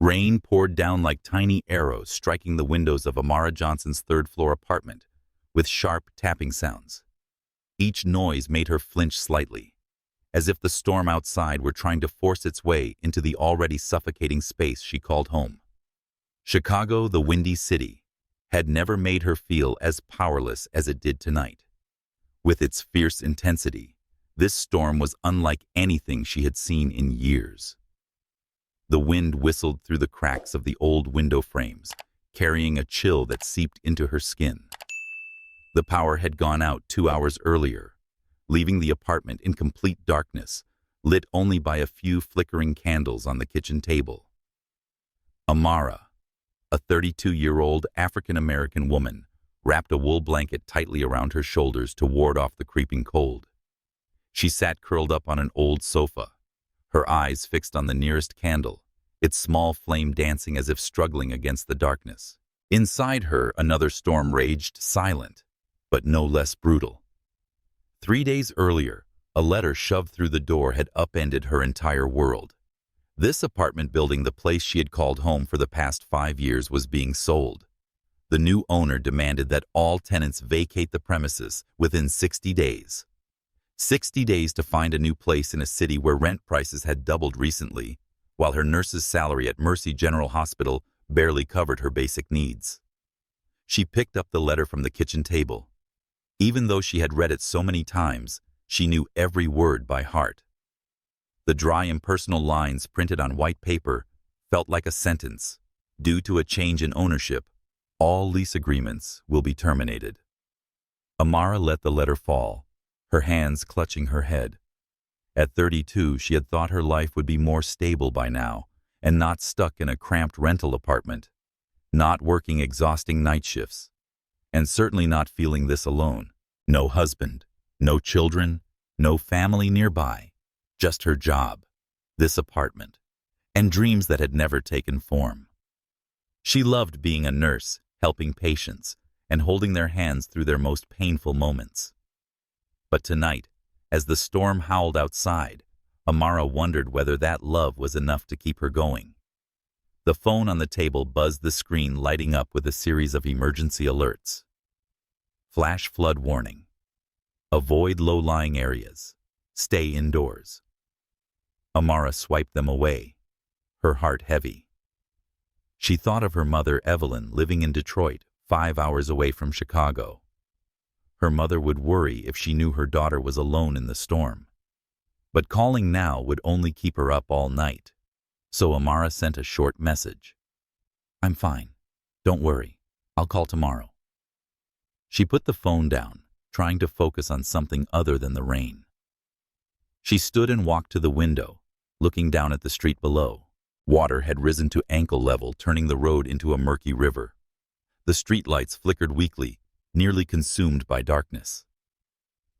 Rain poured down like tiny arrows, striking the windows of Amara Johnson's third-floor apartment with sharp tapping sounds. Each noise made her flinch slightly, as if the storm outside were trying to force its way into the already suffocating space she called home. Chicago, the windy city, had never made her feel as powerless as it did tonight. With its fierce intensity, this storm was unlike anything she had seen in years. The wind whistled through the cracks of the old window frames, carrying a chill that seeped into her skin. The power had gone out 2 hours earlier, leaving the apartment in complete darkness, lit only by a few flickering candles on the kitchen table. Amara, a 32-year-old African-American woman, wrapped a wool blanket tightly around her shoulders to ward off the creeping cold. She sat curled up on an old sofa, her eyes fixed on the nearest candle, its small flame dancing as if struggling against the darkness. Inside her, another storm raged, silent, but no less brutal. 3 days earlier, a letter shoved through the door had upended her entire world. This apartment building, the place she had called home for the past 5 years, was being sold. The new owner demanded that all tenants vacate the premises within 60 days. 60 days to find a new place in a city where rent prices had doubled recently, while her nurse's salary at Mercy General Hospital barely covered her basic needs. She picked up the letter from the kitchen table. Even though she had read it so many times, she knew every word by heart. The dry, impersonal lines printed on white paper felt like a sentence. Due to a change in ownership, all lease agreements will be terminated. Amara let the letter fall, her hands clutching her head. At 32, she had thought her life would be more stable by now, and not stuck in a cramped rental apartment, not working exhausting night shifts, and certainly not feeling this alone. No husband, no children, no family nearby, just her job, this apartment, and dreams that had never taken form. She loved being a nurse, helping patients, and holding their hands through their most painful moments. But tonight, as the storm howled outside, Amara wondered whether that love was enough to keep her going. The phone on the table buzzed, the screen lighting up with a series of emergency alerts. Flash flood warning. Avoid low-lying areas. Stay indoors. Amara swiped them away, her heart heavy. She thought of her mother, Evelyn, living in Detroit, 5 hours away from Chicago. Her mother would worry if she knew her daughter was alone in the storm. But calling now would only keep her up all night. So Amara sent a short message. "I'm fine. Don't worry. I'll call tomorrow." She put the phone down, trying to focus on something other than the rain. She stood and walked to the window, looking down at the street below. Water had risen to ankle level, turning the road into a murky river. The streetlights flickered weakly, nearly consumed by darkness.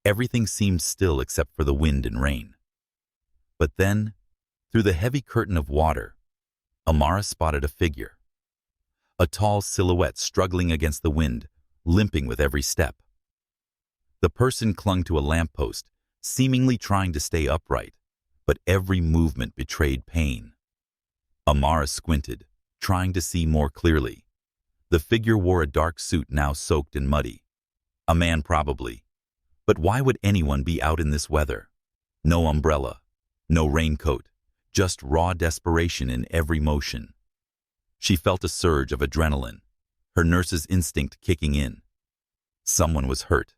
Everything seemed still except for the wind and rain. But then, through the heavy curtain of water, Amara spotted a figure. A tall silhouette struggling against the wind, limping with every step. The person clung to a lamppost, seemingly trying to stay upright, but every movement betrayed pain. Amara squinted, trying to see more clearly. The figure wore a dark suit now soaked and muddy. A man probably. But why would anyone be out in this weather? No umbrella, no raincoat, just raw desperation in every motion. She felt a surge of adrenaline, her nurse's instinct kicking in. Someone was hurt.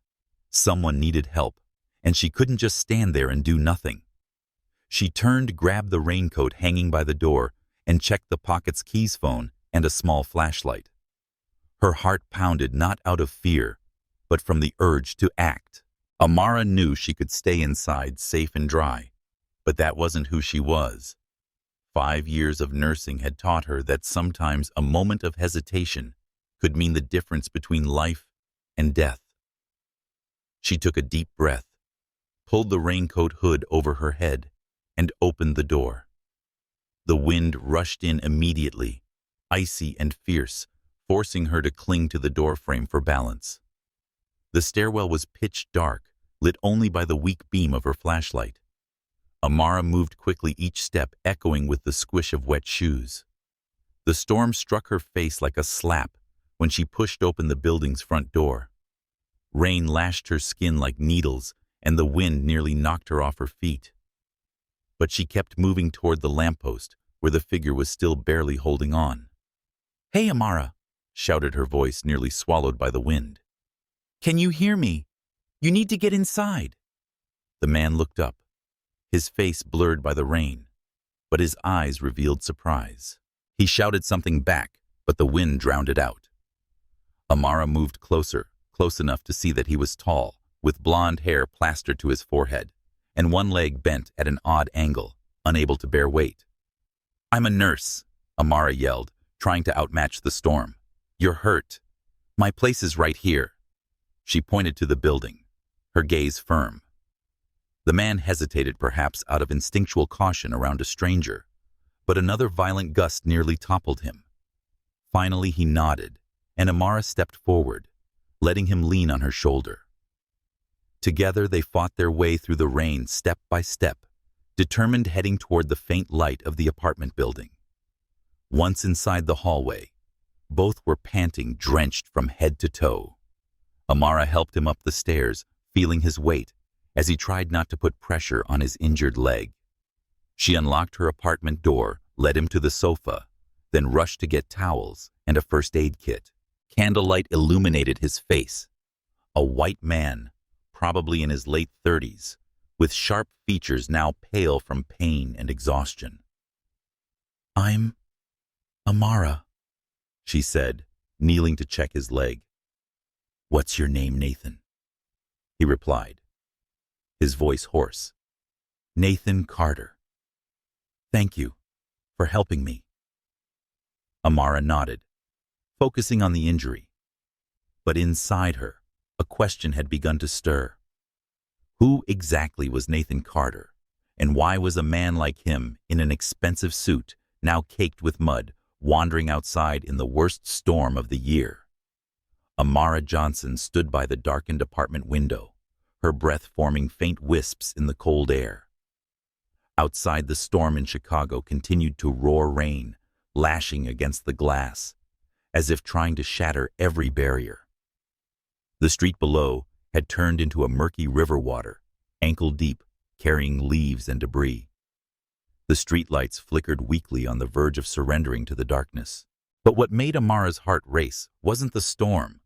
Someone needed help, and she couldn't just stand there and do nothing. She turned, grabbed the raincoat hanging by the door, and checked the pocket's keys, phone, and a small flashlight. Her heart pounded not out of fear, but from the urge to act. Amara knew she could stay inside safe and dry, but that wasn't who she was. 5 years of nursing had taught her that sometimes a moment of hesitation could mean the difference between life and death. She took a deep breath, pulled the raincoat hood over her head, and opened the door. The wind rushed in immediately, icy and fierce, forcing her to cling to the doorframe for balance. The stairwell was pitch dark, lit only by the weak beam of her flashlight. Amara moved quickly, each step echoing with the squish of wet shoes. The storm struck her face like a slap when she pushed open the building's front door. Rain lashed her skin like needles, and the wind nearly knocked her off her feet. But she kept moving toward the lamppost, where the figure was still barely holding on. "Hey, Amara," shouted her voice, nearly swallowed by the wind. "Can you hear me? You need to get inside." The man looked up, his face blurred by the rain, but his eyes revealed surprise. He shouted something back, but the wind drowned it out. Amara moved closer, close enough to see that he was tall, with blonde hair plastered to his forehead, and one leg bent at an odd angle, unable to bear weight. "I'm a nurse," Amara yelled, trying to outmatch the storm. "You're hurt. My place is right here." She pointed to the building, her gaze firm. The man hesitated, perhaps out of instinctual caution around a stranger, but another violent gust nearly toppled him. Finally he nodded, and Amara stepped forward, letting him lean on her shoulder. Together they fought their way through the rain step by step, determined heading toward the faint light of the apartment building. Once inside the hallway, both were panting, drenched from head to toe. Amara helped him up the stairs, feeling his weight, as he tried not to put pressure on his injured leg. She unlocked her apartment door, led him to the sofa, then rushed to get towels and a first aid kit. Candlelight illuminated his face. A white man, probably in his late 30s, with sharp features now pale from pain and exhaustion. "I'm Amara," she said, kneeling to check his leg. "What's your name, Nathan?" he replied, his voice hoarse. "Nathan Carter. Thank you for helping me." Amara nodded, focusing on the injury. But inside her, a question had begun to stir. Who exactly was Nathan Carter, and why was a man like him in an expensive suit, now caked with mud, wandering outside in the worst storm of the year? Amara Johnson stood by the darkened apartment window, her breath forming faint wisps in the cold air. Outside, the storm in Chicago continued to roar rain, lashing against the glass, as if trying to shatter every barrier. The street below had turned into a murky river water, ankle-deep, carrying leaves and debris. The streetlights flickered weakly on the verge of surrendering to the darkness. But what made Amara's heart race wasn't the storm.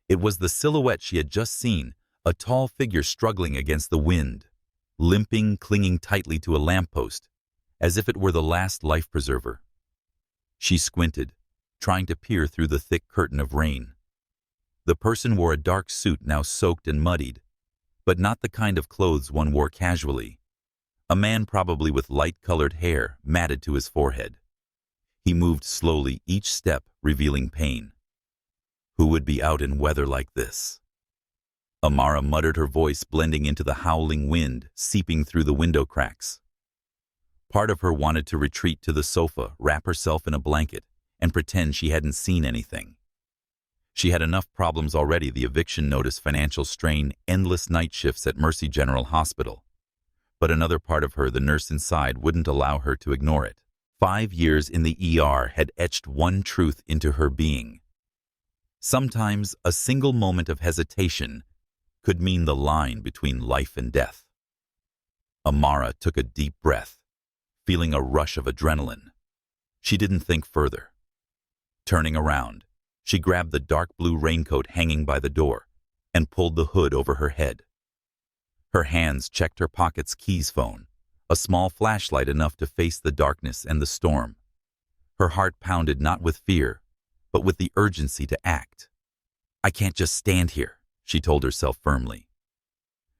It was the silhouette she had just seen, a tall figure struggling against the wind, limping, clinging tightly to a lamppost, as if it were the last life preserver. She squinted, trying to peer through the thick curtain of rain. The person wore a dark suit now soaked and muddied, but not the kind of clothes one wore casually. A man probably with light-colored hair matted to his forehead. He moved slowly, each step revealing pain. Who would be out in weather like this? Amara muttered, her voice blending into the howling wind, seeping through the window cracks. Part of her wanted to retreat to the sofa, wrap herself in a blanket, and pretend she hadn't seen anything. She had enough problems already: the eviction notice, financial strain, endless night shifts at Mercy General Hospital. But another part of her, the nurse inside, wouldn't allow her to ignore it. 5 years in the ER had etched one truth into her being. Sometimes a single moment of hesitation could mean the line between life and death. Amara took a deep breath, feeling a rush of adrenaline. She didn't think further. Turning around, she grabbed the dark blue raincoat hanging by the door and pulled the hood over her head. Her hands checked her pocket's keys, phone, a small flashlight enough to face the darkness and the storm. Her heart pounded not with fear, but with the urgency to act. "I can't just stand here," she told herself firmly.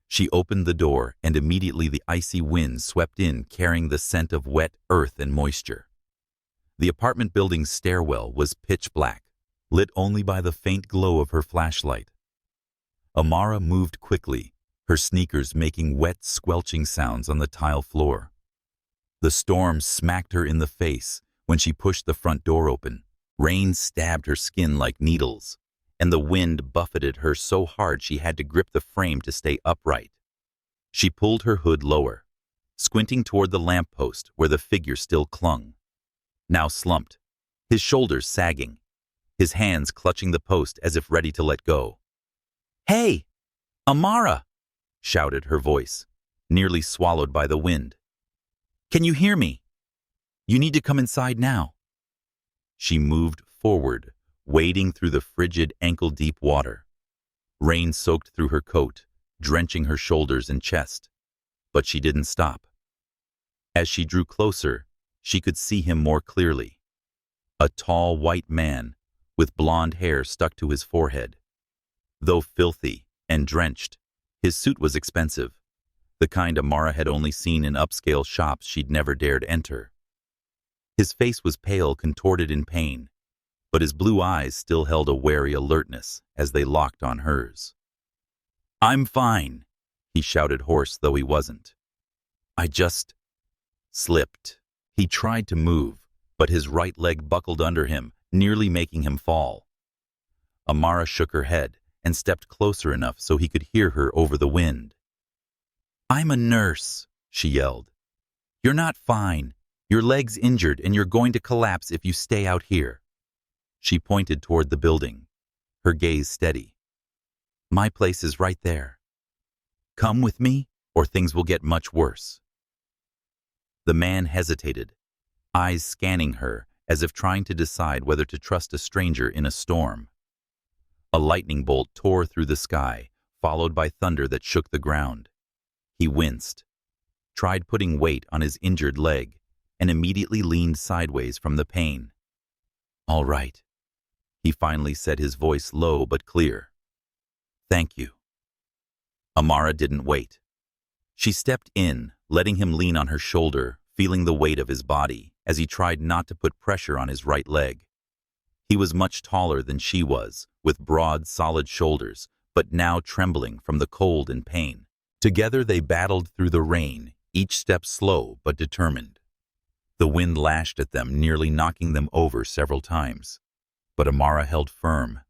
She opened the door, and immediately the icy wind swept in, carrying the scent of wet earth and moisture. The apartment building's stairwell was pitch black, lit only by the faint glow of her flashlight. Amara moved quickly, her sneakers making wet, squelching sounds on the tile floor. The storm smacked her in the face when she pushed the front door open. Rain stabbed her skin like needles, and the wind buffeted her so hard she had to grip the frame to stay upright. She pulled her hood lower, squinting toward the lamppost where the figure still clung. Now slumped, his shoulders sagging, his hands clutching the post as if ready to let go. "Hey, Amara!" shouted her voice, nearly swallowed by the wind. "Can you hear me? You need to come inside now." She moved forward, wading through the frigid ankle-deep water. Rain soaked through her coat, drenching her shoulders and chest, but she didn't stop. As she drew closer, she could see him more clearly. A tall white man, with blonde hair stuck to his forehead. Though filthy and drenched, his suit was expensive, the kind Amara had only seen in upscale shops she'd never dared enter. His face was pale, contorted in pain, but his blue eyes still held a wary alertness as they locked on hers. "I'm fine," he shouted, hoarse though he wasn't. "I just slipped." He tried to move, but his right leg buckled under him, nearly making him fall. Amara shook her head and stepped closer enough so he could hear her over the wind. "I'm a nurse," she yelled. "You're not fine. Your leg's injured and you're going to collapse if you stay out here." She pointed toward the building, her gaze steady. "My place is right there. Come with me, or things will get much worse." The man hesitated, eyes scanning her as if trying to decide whether to trust a stranger in a storm. A lightning bolt tore through the sky, followed by thunder that shook the ground. He winced, tried putting weight on his injured leg, and immediately leaned sideways from the pain. "All right," he finally said, his voice low but clear. "Thank you." Amara didn't wait. She stepped in, letting him lean on her shoulder, feeling the weight of his body as he tried not to put pressure on his right leg. He was much taller than she was, with broad, solid shoulders, but now trembling from the cold and pain. Together they battled through the rain, each step slow but determined. The wind lashed at them, nearly knocking them over several times. But Amara held firm,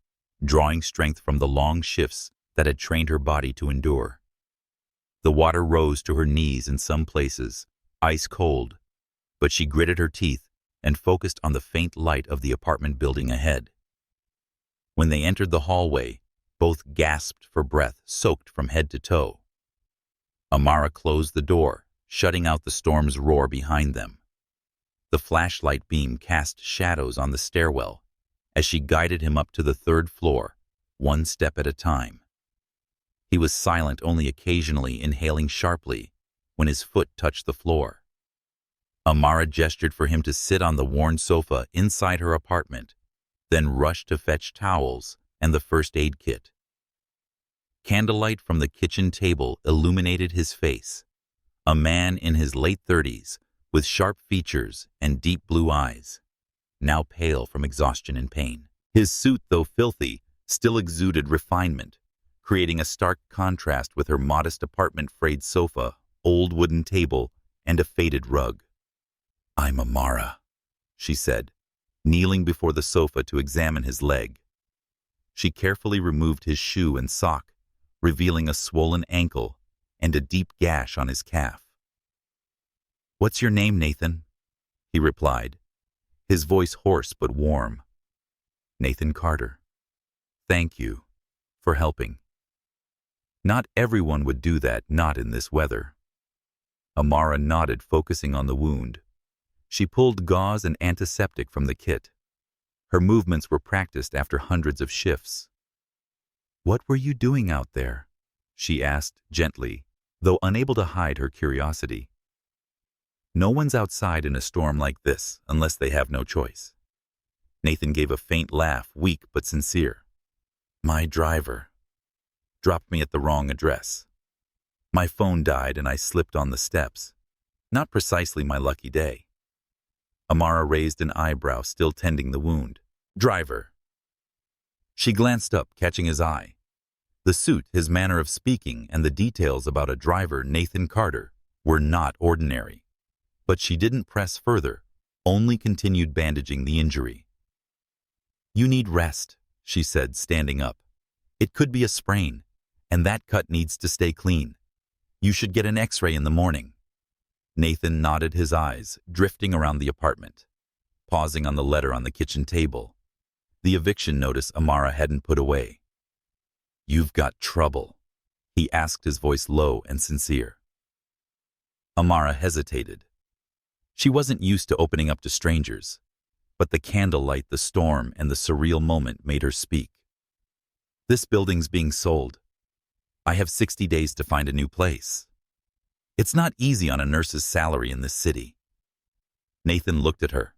drawing strength from the long shifts that had trained her body to endure. The water rose to her knees in some places, ice cold, but she gritted her teeth and focused on the faint light of the apartment building ahead. When they entered the hallway, both gasped for breath, soaked from head to toe. Amara closed the door, shutting out the storm's roar behind them. The flashlight beam cast shadows on the stairwell as she guided him up to the third floor, one step at a time. He was silent, only occasionally inhaling sharply when his foot touched the floor. Amara gestured for him to sit on the worn sofa inside her apartment, then rushed to fetch towels and the first aid kit. Candlelight from the kitchen table illuminated his face, a man in his late 30s with sharp features and deep blue eyes, now pale from exhaustion and pain. His suit, though filthy, still exuded refinement, creating a stark contrast with her modest apartment frayed sofa, old wooden table, and a faded rug. "I'm Amara," she said, kneeling before the sofa to examine his leg. She carefully removed his shoe and sock, revealing a swollen ankle and a deep gash on his calf. "What's your name, Nathan?" he replied, his voice hoarse but warm. "Nathan Carter. Thank you for helping." Not everyone would do that, not in this weather. Amara nodded, focusing on the wound. She pulled gauze and antiseptic from the kit. Her movements were practiced after hundreds of shifts. "What were you doing out there?" she asked gently, though unable to hide her curiosity. No one's outside in a storm like this unless they have no choice. Nathan gave a faint laugh, weak but sincere. "My driver dropped me at the wrong address. My phone died and I slipped on the steps. Not precisely my lucky day." Amara raised an eyebrow, still tending the wound. "Driver." She glanced up, catching his eye. The suit, his manner of speaking, and the details about a driver, Nathan Carter, were not ordinary. But she didn't press further, only continued bandaging the injury. "You need rest," she said, standing up. "It could be a sprain, and that cut needs to stay clean. You should get an X-ray in the morning." Nathan nodded, his eyes drifting around the apartment. pausing on the letter on the kitchen table, the eviction notice Amara hadn't put away. "You've got trouble," he asked, his voice low and sincere. Amara hesitated. She wasn't used to opening up to strangers, but the candlelight, the storm, and the surreal moment made her speak. "This building's being sold. I have 60 days to find a new place. It's not easy on a nurse's salary in this city." Nathan looked at her,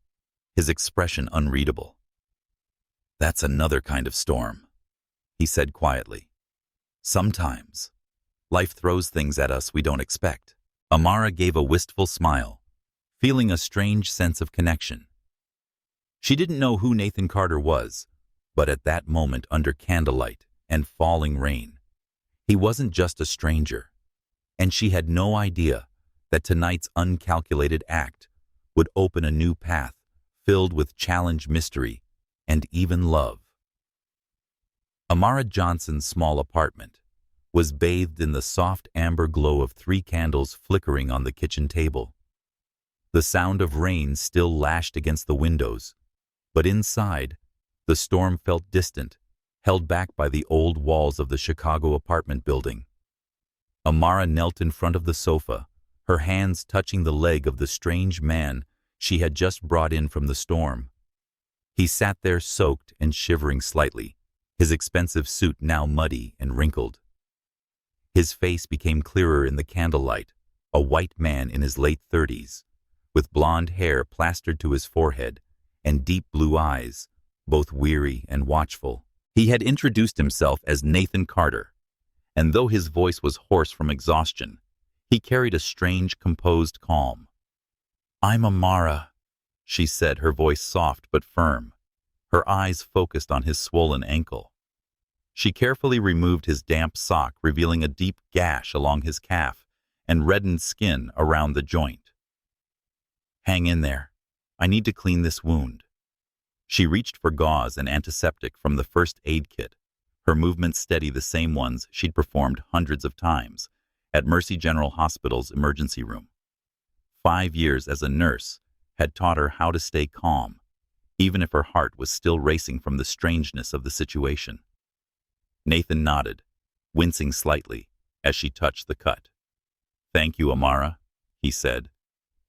his expression unreadable. "That's another kind of storm," he said quietly. "Sometimes, life throws things at us we don't expect." Amara gave a wistful smile, feeling a strange sense of connection. She didn't know who Nathan Carter was, but at that moment, under candlelight and falling rain, he wasn't just a stranger, and she had no idea that tonight's uncalculated act would open a new path filled with challenge, mystery, and even love. Amara Johnson's small apartment was bathed in the soft amber glow of 3 candles flickering on the kitchen table. The sound of rain still lashed against the windows, but inside, the storm felt distant, held back by the old walls of the Chicago apartment building. Amara knelt in front of the sofa, her hands touching the leg of the strange man she had just brought in from the storm. He sat there soaked and shivering slightly, his expensive suit now muddy and wrinkled. His face became clearer in the candlelight, a white man in his late 30s, with blonde hair plastered to his forehead and deep blue eyes, both weary and watchful. He had introduced himself as Nathan Carter, and though his voice was hoarse from exhaustion, he carried a strange, composed calm. "I'm Amara," she said, her voice soft but firm, her eyes focused on his swollen ankle. She carefully removed his damp sock, revealing a deep gash along his calf and reddened skin around the joint. "Hang in there. I need to clean this wound." She reached for gauze and antiseptic from the first aid kit, her movements steady, the same ones she'd performed hundreds of times at Mercy General Hospital's emergency room. 5 years as a nurse had taught her how to stay calm, even if her heart was still racing from the strangeness of the situation. Nathan nodded, wincing slightly as she touched the cut. "Thank you, Amara," he said,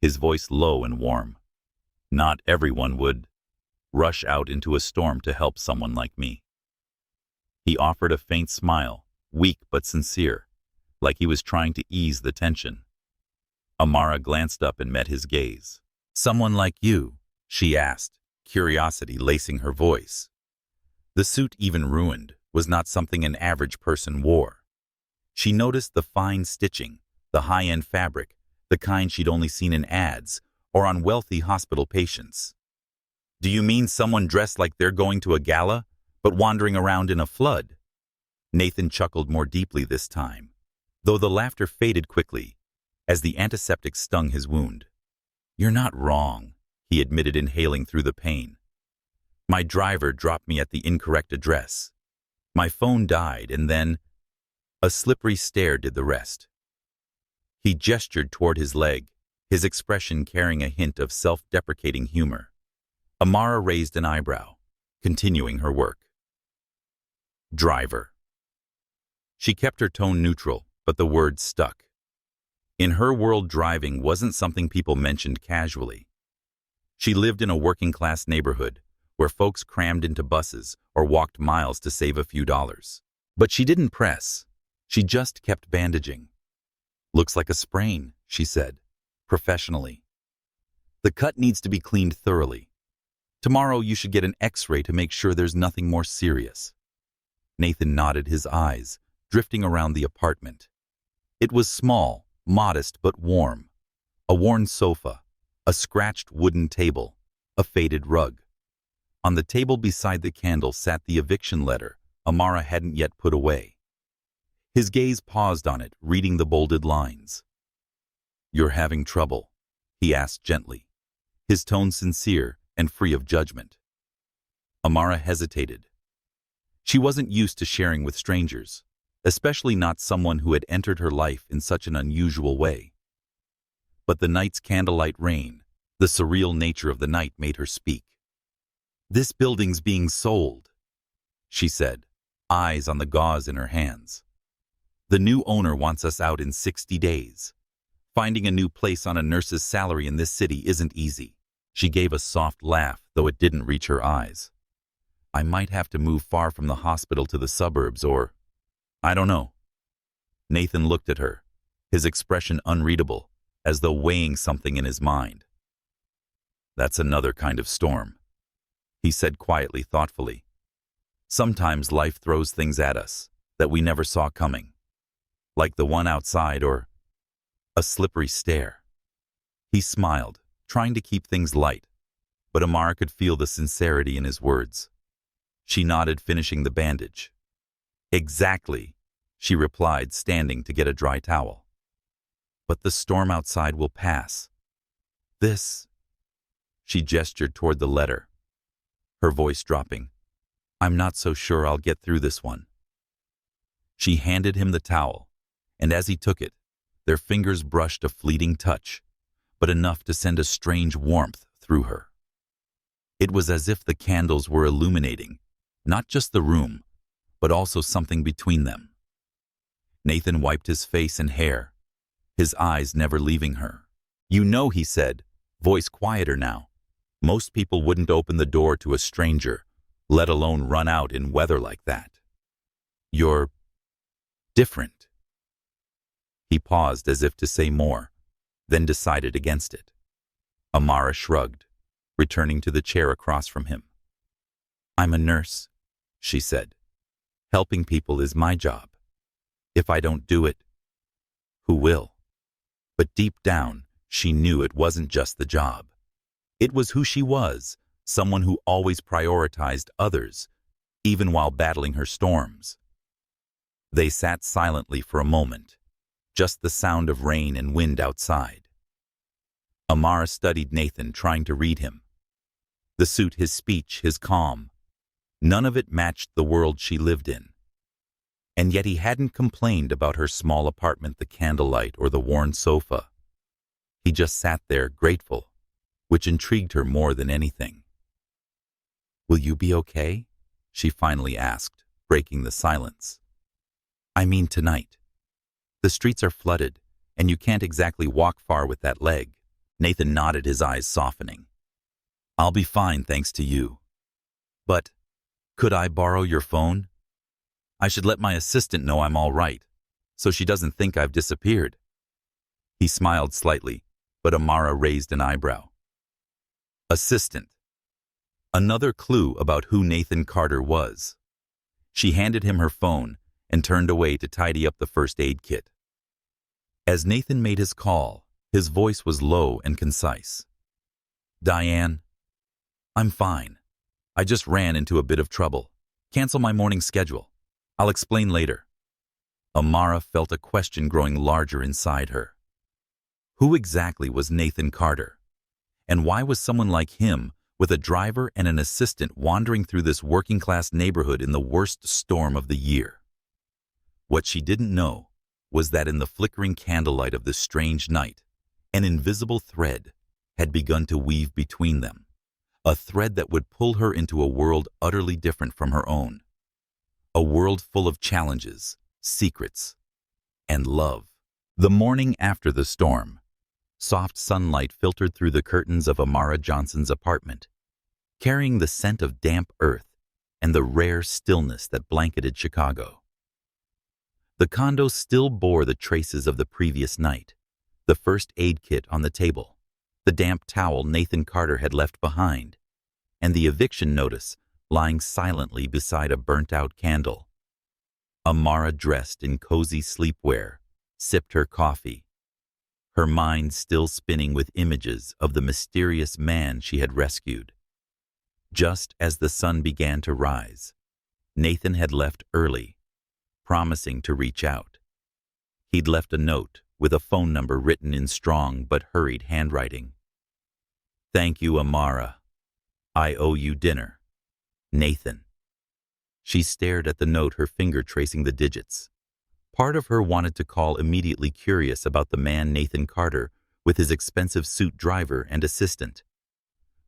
his voice low and warm. "Not everyone would rush out into a storm to help someone like me." He offered a faint smile, weak but sincere, like he was trying to ease the tension. Amara glanced up and met his gaze. "Someone like you?" she asked, curiosity lacing her voice. The suit, even ruined, was not something an average person wore. She noticed the fine stitching, the high-end fabric, the kind she'd only seen in ads or on wealthy hospital patients. "Do you mean someone dressed like they're going to a gala, but wandering around in a flood?" Nathan chuckled more deeply this time, though the laughter faded quickly as the antiseptic stung his wound. "You're not wrong," he admitted, inhaling through the pain. "My driver dropped me at the incorrect address. My phone died, and then a slippery stare did the rest." He gestured toward his leg, his expression carrying a hint of self-deprecating humor. Amara raised an eyebrow, continuing her work. "Driver." She kept her tone neutral, but the words stuck. In her world, driving wasn't something people mentioned casually. She lived in a working-class neighborhood where folks crammed into buses or walked miles to save a few dollars. But she didn't press. She just kept bandaging. "Looks like a sprain," she said, professionally. "The cut needs to be cleaned thoroughly. Tomorrow you should get an X-ray to make sure there's nothing more serious." Nathan nodded, his eyes drifting around the apartment. It was small, modest but warm. A worn sofa, a scratched wooden table, a faded rug. On the table beside the candle sat the eviction letter Amara hadn't yet put away. His gaze paused on it, reading the bolded lines. "You're having trouble?" he asked gently, his tone sincere and free of judgment. Amara hesitated. She wasn't used to sharing with strangers, especially not someone who had entered her life in such an unusual way. But the night's candlelight rain, The surreal nature of the night made her speak. "This building's being sold," she said, eyes on the gauze in her hands. "The new owner wants us out in 60 days. Finding a new place on a nurse's salary in this city isn't easy." She gave a soft laugh, though it didn't reach her eyes. "I might have to move far from the hospital to the suburbs, or I don't know." Nathan looked at her, his expression unreadable, as though weighing something in his mind. "That's another kind of storm," he said quietly, thoughtfully. "Sometimes life throws things at us that we never saw coming, like the one outside or a slippery stare." He smiled, trying to keep things light, but Amara could feel the sincerity in his words. She nodded, finishing the bandage. "Exactly," she replied, standing to get a dry towel. "But the storm outside will pass. This," she gestured toward the letter, her voice dropping, "I'm not so sure I'll get through this one." She handed him the towel, and as he took it, their fingers brushed a fleeting touch, but enough to send a strange warmth through her. It was as if the candles were illuminating not just the room, but also something between them. Nathan wiped his face and hair, his eyes never leaving her. "You know," he said, voice quieter now, "most people wouldn't open the door to a stranger, let alone run out in weather like that. You're different." He paused as if to say more, then decided against it. Amara shrugged, returning to the chair across from him. "I'm a nurse," she said. "Helping people is my job. If I don't do it, who will?" But deep down, she knew it wasn't just the job. It was who she was, someone who always prioritized others, even while battling her storms. They sat silently for a moment, just the sound of rain and wind outside. Amara studied Nathan, trying to read him. The suit, his speech, his calm, none of it matched the world she lived in. And yet he hadn't complained about her small apartment, the candlelight, or the worn sofa. He just sat there, grateful, which intrigued her more than anything. "Will you be okay?" she finally asked, breaking the silence. "I mean tonight. The streets are flooded, and you can't exactly walk far with that leg." Nathan nodded, his eyes softening. "I'll be fine, thanks to you. But could I borrow your phone? I should let my assistant know I'm all right, so she doesn't think I've disappeared." He smiled slightly, but Amara raised an eyebrow. Assistant. Another clue about who Nathan Carter was. She handed him her phone and turned away to tidy up the first aid kit. As Nathan made his call, his voice was low and concise. "Diane, I'm fine. I just ran into a bit of trouble. Cancel my morning schedule. I'll explain later." Amara felt a question growing larger inside her. Who exactly was Nathan Carter? And why was someone like him, with a driver and an assistant, wandering through this working-class neighborhood in the worst storm of the year? What she didn't know was that in the flickering candlelight of this strange night, an invisible thread had begun to weave between them, a thread that would pull her into a world utterly different from her own, a world full of challenges, secrets, and love. The morning after the storm, soft sunlight filtered through the curtains of Amara Johnson's apartment, carrying the scent of damp earth and the rare stillness that blanketed Chicago. The condo still bore the traces of the previous night, the first aid kit on the table, the damp towel Nathan Carter had left behind, and the eviction notice lying silently beside a burnt-out candle. Amara, dressed in cozy sleepwear, sipped her coffee, her mind still spinning with images of the mysterious man she had rescued. Just as the sun began to rise, Nathan had left early, promising to reach out. He'd left a note with a phone number written in strong but hurried handwriting. "Thank you, Amara. I owe you dinner. Nathan." She stared at the note, her finger tracing the digits. Part of her wanted to call, immediately curious about the man Nathan Carter with his expensive suit driver and assistant.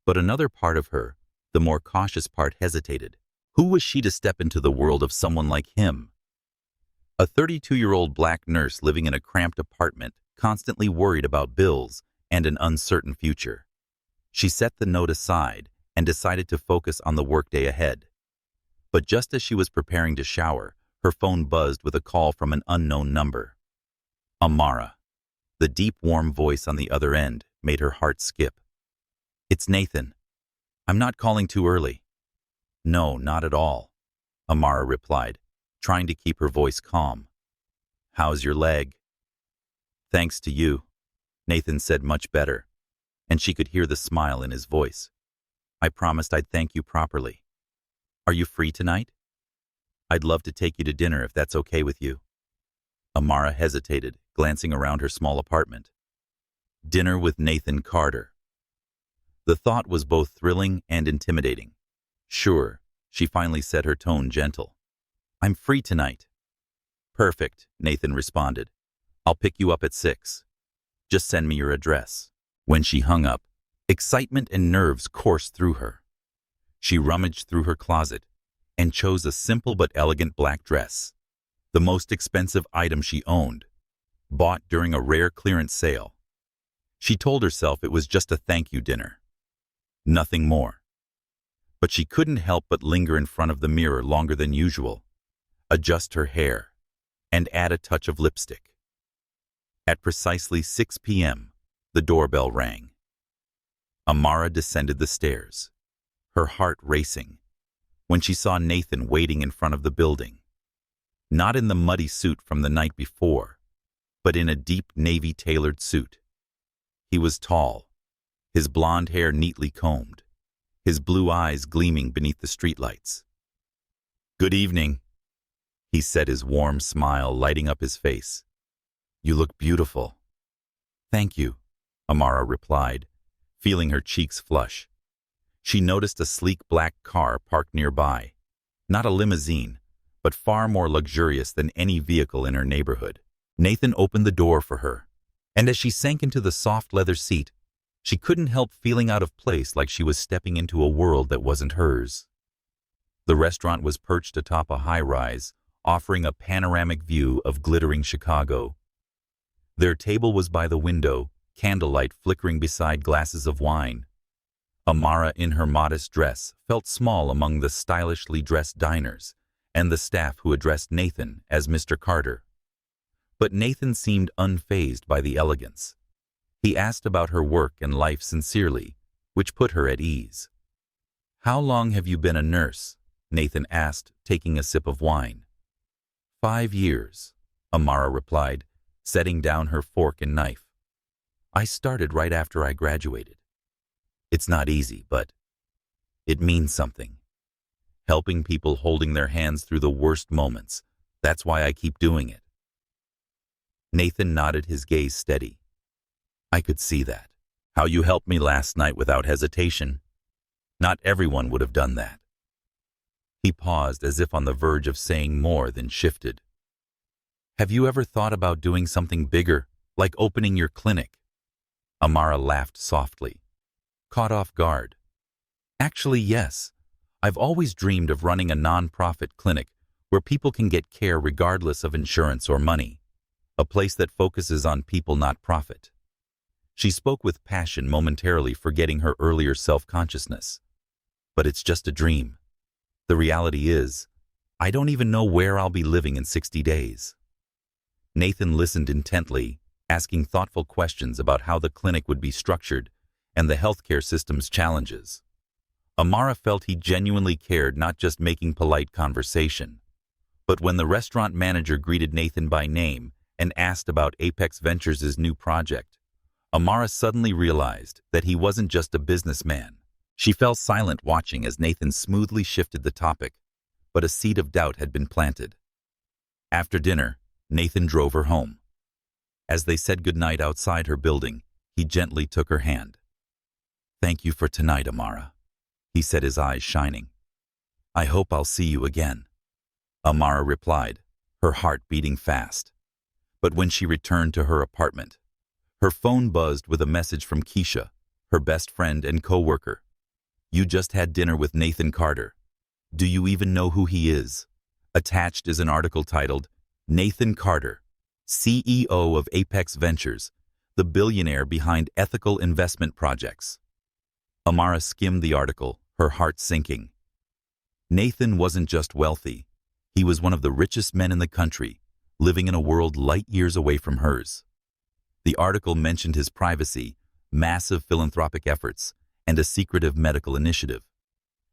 But another part of her, the more cautious part, hesitated. Who was she to step into the world of someone like him? A 32-year-old black nurse living in a cramped apartment, constantly worried about bills and an uncertain future. She set the note aside and decided to focus on the workday ahead. But just as she was preparing to shower, her phone buzzed with a call from an unknown number. Amara. The deep, warm voice on the other end made her heart skip. "It's Nathan. I'm not calling too early." "No, not at all," Amara replied, trying to keep her voice calm. "How's your leg?" "Thanks to you," Nathan said, much better, and she could hear the smile in his voice. "I promised I'd thank you properly. Are you free tonight? I'd love to take you to dinner if that's okay with you." Amara hesitated, glancing around her small apartment. Dinner with Nathan Carter. The thought was both thrilling and intimidating. "Sure," she finally said, her tone gentle. "I'm free tonight." "Perfect," Nathan responded. "I'll pick you up at 6. Just send me your address." When she hung up, excitement and nerves coursed through her. She rummaged through her closet and chose a simple but elegant black dress, the most expensive item she owned, bought during a rare clearance sale. She told herself it was just a thank you dinner. Nothing more. But she couldn't help but linger in front of the mirror longer than usual, adjust her hair, and add a touch of lipstick. At precisely 6 p.m., the doorbell rang. Amara descended the stairs, her heart racing, when she saw Nathan waiting in front of the building. Not in the muddy suit from the night before, but in a deep navy-tailored suit. He was tall, his blonde hair neatly combed, his blue eyes gleaming beneath the streetlights. "Good evening," he said, his warm smile lighting up his face. "You look beautiful." "Thank you," Amara replied, feeling her cheeks flush. She noticed a sleek black car parked nearby, not a limousine, but far more luxurious than any vehicle in her neighborhood. Nathan opened the door for her, and as she sank into the soft leather seat, she couldn't help feeling out of place, like she was stepping into a world that wasn't hers. The restaurant was perched atop a high-rise, offering a panoramic view of glittering Chicago. Their table was by the window, candlelight flickering beside glasses of wine. Amara, in her modest dress, felt small among the stylishly dressed diners and the staff who addressed Nathan as Mr. Carter. But Nathan seemed unfazed by the elegance. He asked about her work and life sincerely, which put her at ease. "How long have you been a nurse?" Nathan asked, taking a sip of wine. 5 years, Amara replied, setting down her fork and knife. "I started right after I graduated. It's not easy, but it means something. Helping people, holding their hands through the worst moments. That's why I keep doing it." Nathan nodded, his gaze steady. "I could see that. How you helped me last night without hesitation. Not everyone would have done that." He paused, as if on the verge of saying more, then shifted. "Have you ever thought about doing something bigger, like opening your clinic?" Amara laughed softly, caught off guard. "Actually, yes. I've always dreamed of running a non-profit clinic where people can get care regardless of insurance or money. A place that focuses on people, not profit." She spoke with passion, momentarily forgetting her earlier self-consciousness. "But it's just a dream. The reality is, I don't even know where I'll be living in 60 days. Nathan listened intently, asking thoughtful questions about how the clinic would be structured and the healthcare system's challenges. Amara felt he genuinely cared, not just making polite conversation. But when the restaurant manager greeted Nathan by name and asked about Apex Ventures' new project, Amara suddenly realized that he wasn't just a businessman. She fell silent, watching as Nathan smoothly shifted the topic, but a seed of doubt had been planted. After dinner, Nathan drove her home. As they said goodnight outside her building, he gently took her hand. "Thank you for tonight, Amara," he said, his eyes shining. "I hope I'll see you again." Amara replied, her heart beating fast. But when she returned to her apartment, Her phone buzzed with a message from Keisha, her best friend and co-worker. "You just had dinner with Nathan Carter. Do you even know who he is?" Attached is an article titled, "Nathan Carter, CEO of Apex Ventures, the billionaire behind ethical investment projects." Amara skimmed the article, her heart sinking. Nathan wasn't just wealthy. He was one of the richest men in the country, living in a world light years away from hers. The article mentioned his privacy, massive philanthropic efforts, and a secretive medical initiative.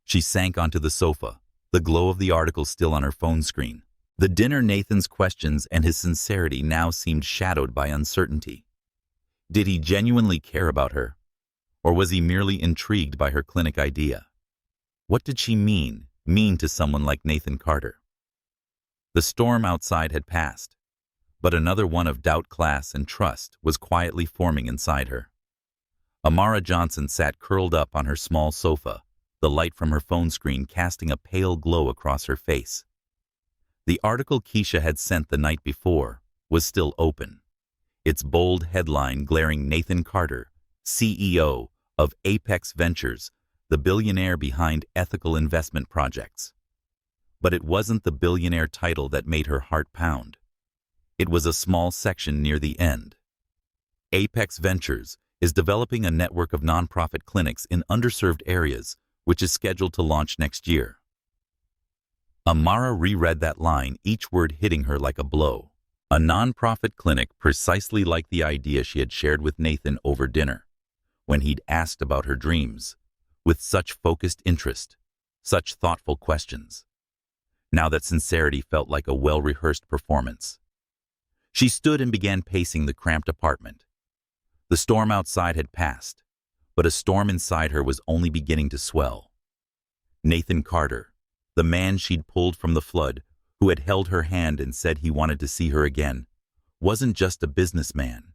She sank onto the sofa, the glow of the article still on her phone screen. The dinner, Nathan's questions and his sincerity now seemed shadowed by uncertainty. Did he genuinely care about her? Or was he merely intrigued by her clinic idea? What did she mean to someone like Nathan Carter? The storm outside had passed, but another one of doubt, class, and trust was quietly forming inside her. Amara Johnson sat curled up on her small sofa, the light from her phone screen casting a pale glow across her face. The article Keisha had sent the night before was still open, its bold headline glaring: "Nathan Carter, CEO of Apex Ventures, the billionaire behind ethical investment projects." But it wasn't the billionaire title that made her heart pound. It was a small section near the end. Apex Ventures is developing a network of nonprofit clinics in underserved areas, which is scheduled to launch next year. Amara reread that line, each word hitting her like a blow. A nonprofit clinic precisely like the idea she had shared with Nathan over dinner, when he'd asked about her dreams, with such focused interest, such thoughtful questions. Now that sincerity felt like a well-rehearsed performance. She stood and began pacing the cramped apartment. The storm outside had passed, but a storm inside her was only beginning to swell. Nathan Carter, the man she'd pulled from the flood, who had held her hand and said he wanted to see her again, wasn't just a businessman.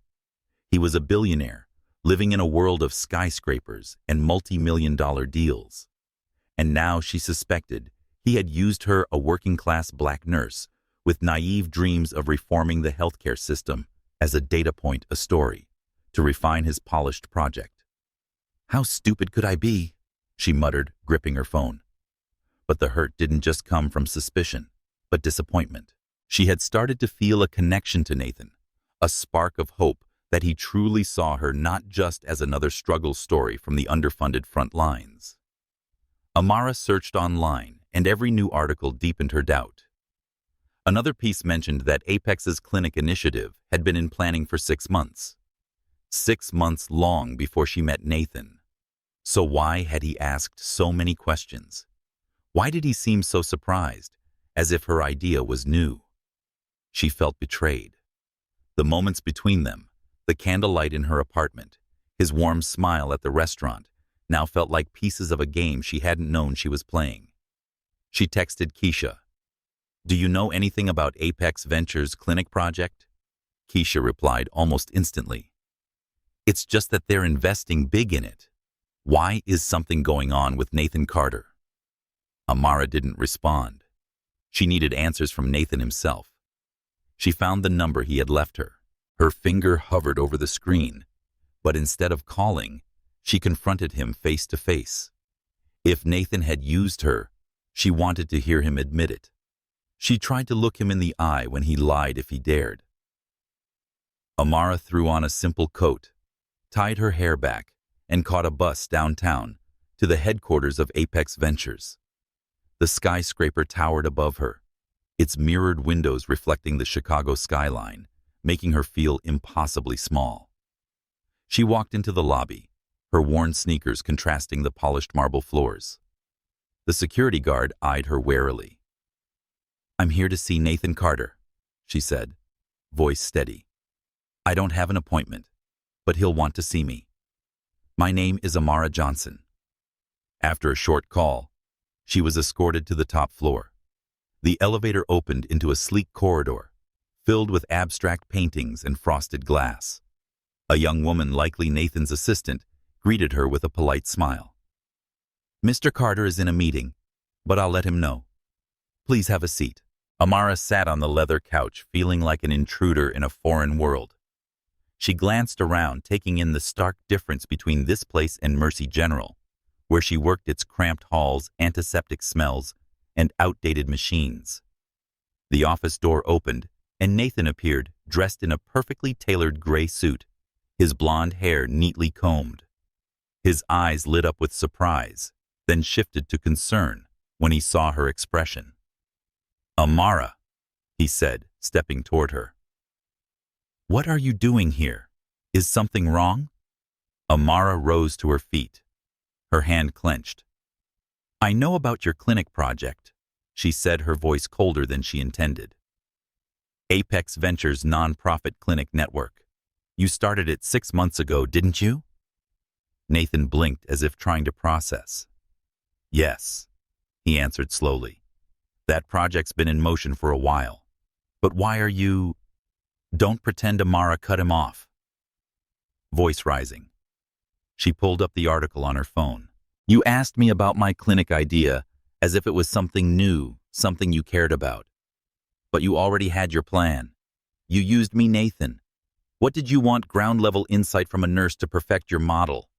He was a billionaire, living in a world of skyscrapers and multi-million-dollar deals. And now she suspected he had used her, a working-class black nurse, with naive dreams of reforming the healthcare system, as a data point, a story, to refine his polished project. "How stupid could I be?" she muttered, gripping her phone. But the hurt didn't just come from suspicion, but disappointment. She had started to feel a connection to Nathan, a spark of hope that he truly saw her not just as another struggle story from the underfunded front lines. Amara searched online, and every new article deepened her doubt. Another piece mentioned that Apex's clinic initiative had been in planning for 6 months. 6 months long before she met Nathan. So why had he asked so many questions? Why did he seem so surprised, as if her idea was new? She felt betrayed. The moments between them, the candlelight in her apartment, his warm smile at the restaurant, now felt like pieces of a game she hadn't known she was playing. She texted Keisha, "Do you know anything about Apex Ventures' clinic project?" Keisha replied almost instantly, "It's just that they're investing big in it. Why is something going on with Nathan Carter?" Amara didn't respond. She needed answers from Nathan himself. She found the number he had left her. Her finger hovered over the screen, but instead of calling, she confronted him face to face. If Nathan had used her, she wanted to hear him admit it. She tried to look him in the eye when he lied if he dared. Amara threw on a simple coat, tied her hair back, and caught a bus downtown to the headquarters of Apex Ventures. The skyscraper towered above her, its mirrored windows reflecting the Chicago skyline, making her feel impossibly small. She walked into the lobby, her worn sneakers contrasting the polished marble floors. The security guard eyed her warily. "I'm here to see Nathan Carter," she said, voice steady. "I don't have an appointment, but he'll want to see me. My name is Amara Johnson." After a short call, she was escorted to the top floor. The elevator opened into a sleek corridor, filled with abstract paintings and frosted glass. A young woman, likely Nathan's assistant, greeted her with a polite smile. "Mr. Carter is in a meeting, but I'll let him know. Please have a seat." Amara sat on the leather couch, feeling like an intruder in a foreign world. She glanced around, taking in the stark difference between this place and Mercy General, where she worked, its cramped halls, antiseptic smells, and outdated machines. The office door opened, and Nathan appeared, dressed in a perfectly tailored gray suit, his blonde hair neatly combed. His eyes lit up with surprise, then shifted to concern when he saw her expression. "Amara," he said, stepping toward her. "What are you doing here? Is something wrong?" Amara rose to her feet, her hand clenched. "I know about your clinic project," she said, her voice colder than she intended. "Apex Ventures nonprofit clinic network. You started it 6 months ago, didn't you?" Nathan blinked as if trying to process. "Yes," he answered slowly. "That project's been in motion for a while. But why are you—" "Don't pretend," Amara cut him off, voice rising. She pulled up the article on her phone. "You asked me about my clinic idea as if it was something new, something you cared about. But you already had your plan. You used me, Nathan. What did you want? Ground-level insight from a nurse to perfect your model?"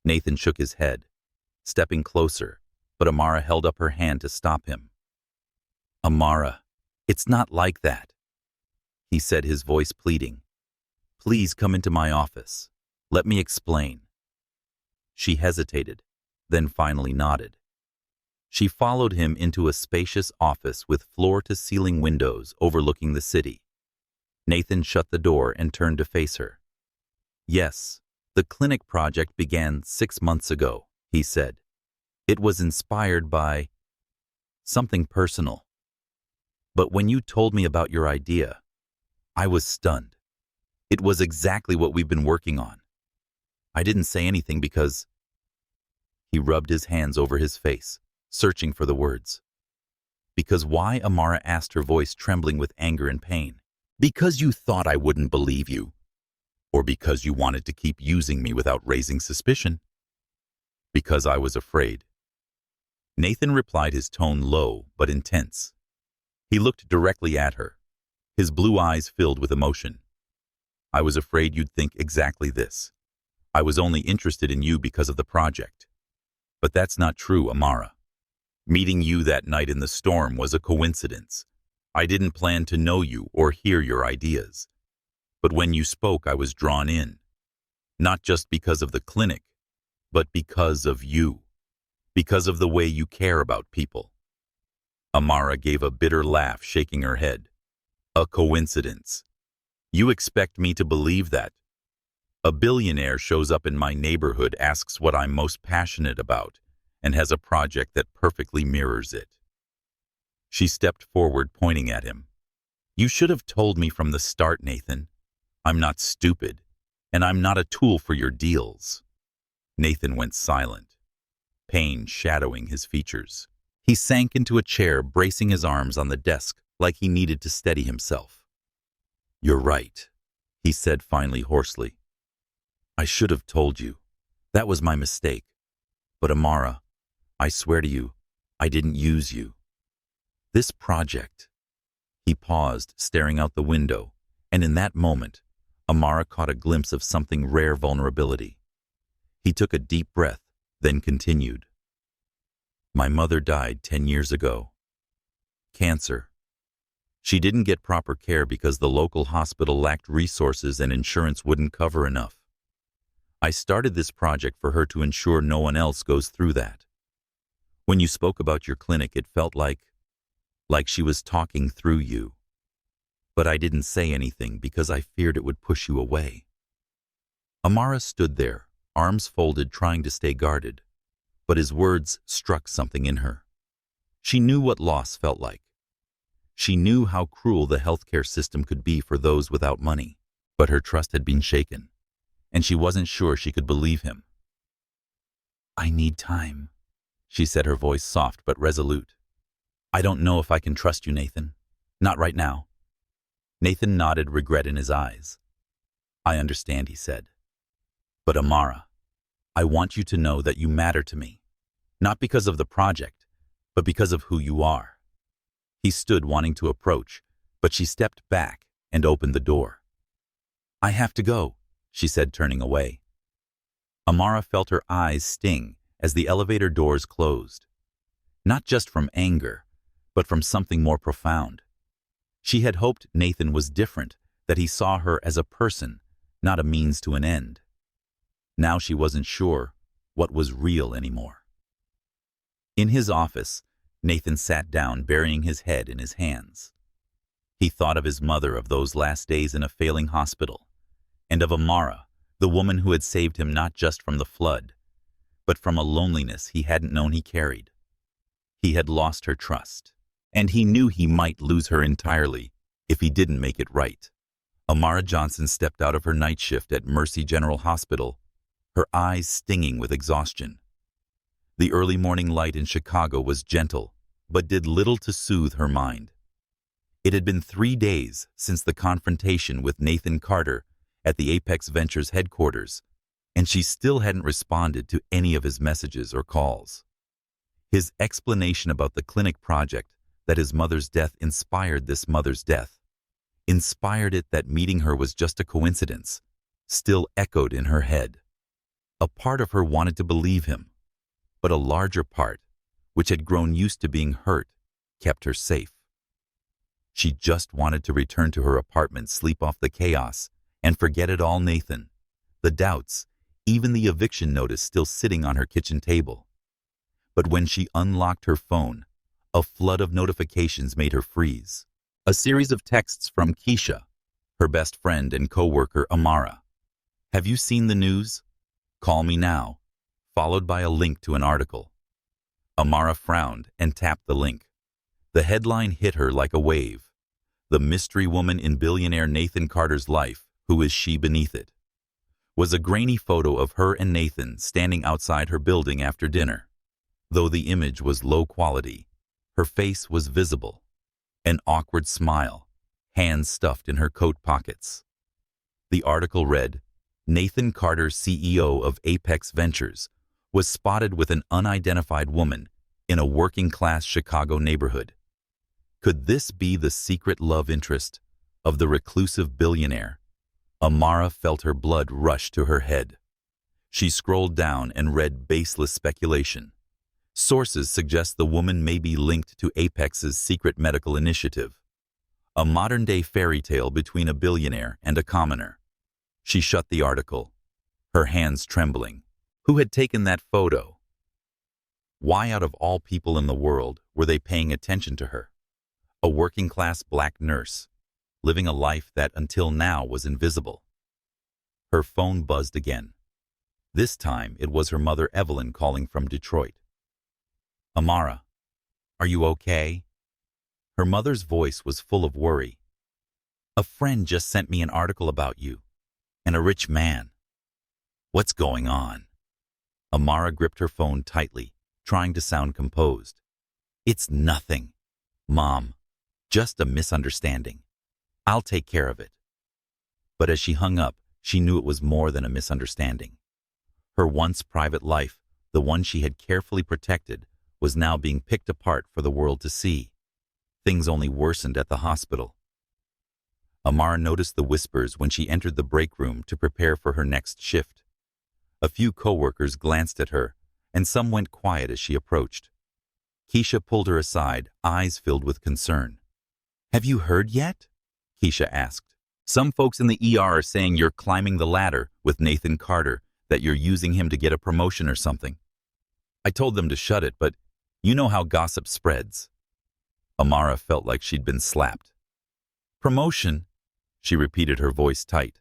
Nathan shook his head, stepping closer, but Amara held up her hand to stop him. "Amara, it's not like that," he said, his voice pleading. "Please come into my office. Let me explain." She hesitated, then finally nodded. She followed him into a spacious office with floor-to-ceiling windows overlooking the city. Nathan shut the door and turned to face her. "Yes, the clinic project began 6 months ago," he said. "It was inspired by something personal. But when you told me about your idea, I was stunned. It was exactly what we've been working on. I didn't say anything because—" He rubbed his hands over his face, searching for the words. "Because why?" Amara asked, her voice trembling with anger and pain. "Because you thought I wouldn't believe you? Or because you wanted to keep using me without raising suspicion?" "Because I was afraid." Nathan replied, his tone low but intense. He looked directly at her, his blue eyes filled with emotion. "I was afraid you'd think exactly this. I was only interested in you because of the project. But that's not true, Amara. Meeting you that night in the storm was a coincidence. I didn't plan to know you or hear your ideas. But when you spoke, I was drawn in. Not just because of the clinic, but because of you. Because of the way you care about people." Amara gave a bitter laugh, shaking her head. "A coincidence. You expect me to believe that? A billionaire shows up in my neighborhood, asks what I'm most passionate about, and has a project that perfectly mirrors it." She stepped forward, pointing at him. "You should have told me from the start, Nathan. I'm not stupid, and I'm not a tool for your deals." Nathan went silent, pain shadowing his features. He sank into a chair, bracing his arms on the desk like he needed to steady himself. "You're right," he said finally, hoarsely. "I should have told you. That was my mistake. But Amara, I swear to you, I didn't use you. This project—" He paused, staring out the window, and in that moment, Amara caught a glimpse of something rare: vulnerability. He took a deep breath, then continued. "My mother died 10 years ago. Cancer. She didn't get proper care because the local hospital lacked resources and insurance wouldn't cover enough. I started this project for her to ensure no one else goes through that. When you spoke about your clinic, it felt like she was talking through you. But I didn't say anything because I feared it would push you away." Amara stood there, arms folded, trying to stay guarded, but his words struck something in her. She knew what loss felt like. She knew how cruel the healthcare system could be for those without money, but her trust had been shaken, and she wasn't sure she could believe him. "I need time," she said, her voice soft but resolute. "I don't know if I can trust you, Nathan. Not right now." Nathan nodded, regret in his eyes. "I understand," he said. "But Amara, I want you to know that you matter to me, not because of the project, but because of who you are." He stood, wanting to approach, but she stepped back and opened the door. I have to go, she said, turning away. Amara felt her eyes sting as the elevator doors closed. Not just from anger, but from something more profound. She had hoped Nathan was different, that he saw her as a person, not a means to an end. Now she wasn't sure what was real anymore. In his office, Nathan sat down, burying his head in his hands. He thought of his mother of those last days in a failing hospital, and of Amara, the woman who had saved him not just from the flood, but from a loneliness he hadn't known he carried. He had lost her trust, and he knew he might lose her entirely if he didn't make it right. Amara Johnson stepped out of her night shift at Mercy General Hospital, her eyes stinging with exhaustion. The early morning light in Chicago was gentle, but did little to soothe her mind. It had been 3 days since the confrontation with Nathan Carter at the Apex Ventures headquarters, and she still hadn't responded to any of his messages or calls. His explanation about the clinic project, that his mother's death inspired this mother's death, inspired it that meeting her was just a coincidence, still echoed in her head. A part of her wanted to believe him, but a larger part, which had grown used to being hurt, kept her safe. She just wanted to return to her apartment, sleep off the chaos, and forget it all. Nathan, the doubts, even the eviction notice still sitting on her kitchen table. But when she unlocked her phone, a flood of notifications made her freeze. A series of texts from Keisha, her best friend and co-worker Amara. Have you seen the news? Call me now, followed by a link to an article. Amara frowned and tapped the link. The headline hit her like a wave. The mystery woman in billionaire Nathan Carter's life, who is she beneath it? Was a grainy photo of her and Nathan standing outside her building after dinner. Though the image was low quality, her face was visible. An awkward smile, hands stuffed in her coat pockets. The article read, Nathan Carter, CEO of Apex Ventures, was spotted with an unidentified woman in a working-class Chicago neighborhood. Could this be the secret love interest of the reclusive billionaire? Amara felt her blood rush to her head. She scrolled down and read baseless speculation. Sources suggest the woman may be linked to Apex's secret medical initiative, a modern-day fairy tale between a billionaire and a commoner. She shut the article, her hands trembling. Who had taken that photo? Why, out of all people in the world, were they paying attention to her? A working-class black nurse, living a life that until now was invisible. Her phone buzzed again. This time it was her mother Evelyn calling from Detroit. Amara, are you okay? Her mother's voice was full of worry. A friend just sent me an article about you, and a rich man. What's going on? Amara gripped her phone tightly, trying to sound composed. It's nothing, Mom. Just a misunderstanding. I'll take care of it. But as she hung up, she knew it was more than a misunderstanding. Her once private life, the one she had carefully protected, was now being picked apart for the world to see. Things only worsened at the hospital. Amara noticed the whispers when she entered the break room to prepare for her next shift. A few co-workers glanced at her, and some went quiet as she approached. Keisha pulled her aside, eyes filled with concern. Have you heard yet? Keisha asked. Some folks in the ER are saying you're climbing the ladder with Nathan Carter, that you're using him to get a promotion or something. I told them to shut it, but you know how gossip spreads. Amara felt like she'd been slapped. Promotion? She repeated, her voice tight.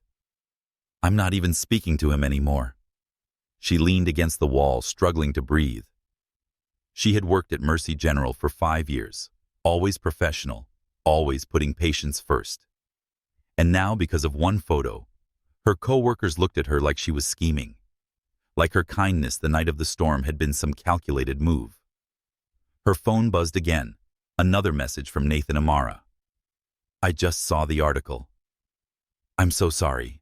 I'm not even speaking to him anymore. She leaned against the wall, struggling to breathe. She had worked at Mercy General for 5 years, always professional, always putting patients first. And now, because of one photo, her co-workers looked at her like she was scheming. Like her kindness the night of the storm had been some calculated move. Her phone buzzed again, another message from Nathan. Amara. I just saw the article. I'm so sorry.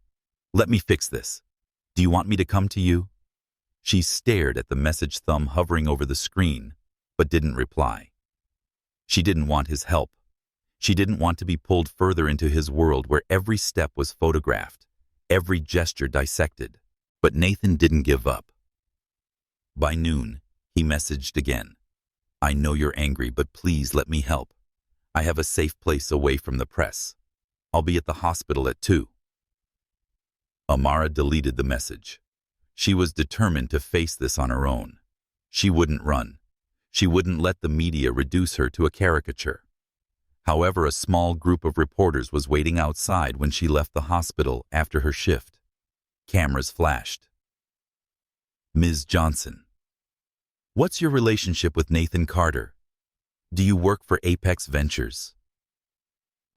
Let me fix this. Do you want me to come to you? She stared at the message thumb hovering over the screen, but didn't reply. She didn't want his help. She didn't want to be pulled further into his world where every step was photographed, every gesture dissected, but Nathan didn't give up. By noon, he messaged again. I know you're angry, but please let me help. I have a safe place away from the press. I'll be at the hospital at 2. Amara deleted the message. She was determined to face this on her own. She wouldn't run. She wouldn't let the media reduce her to a caricature. However, a small group of reporters was waiting outside when she left the hospital after her shift. Cameras flashed. Ms. Johnson. What's your relationship with Nathan Carter? Do you work for Apex Ventures?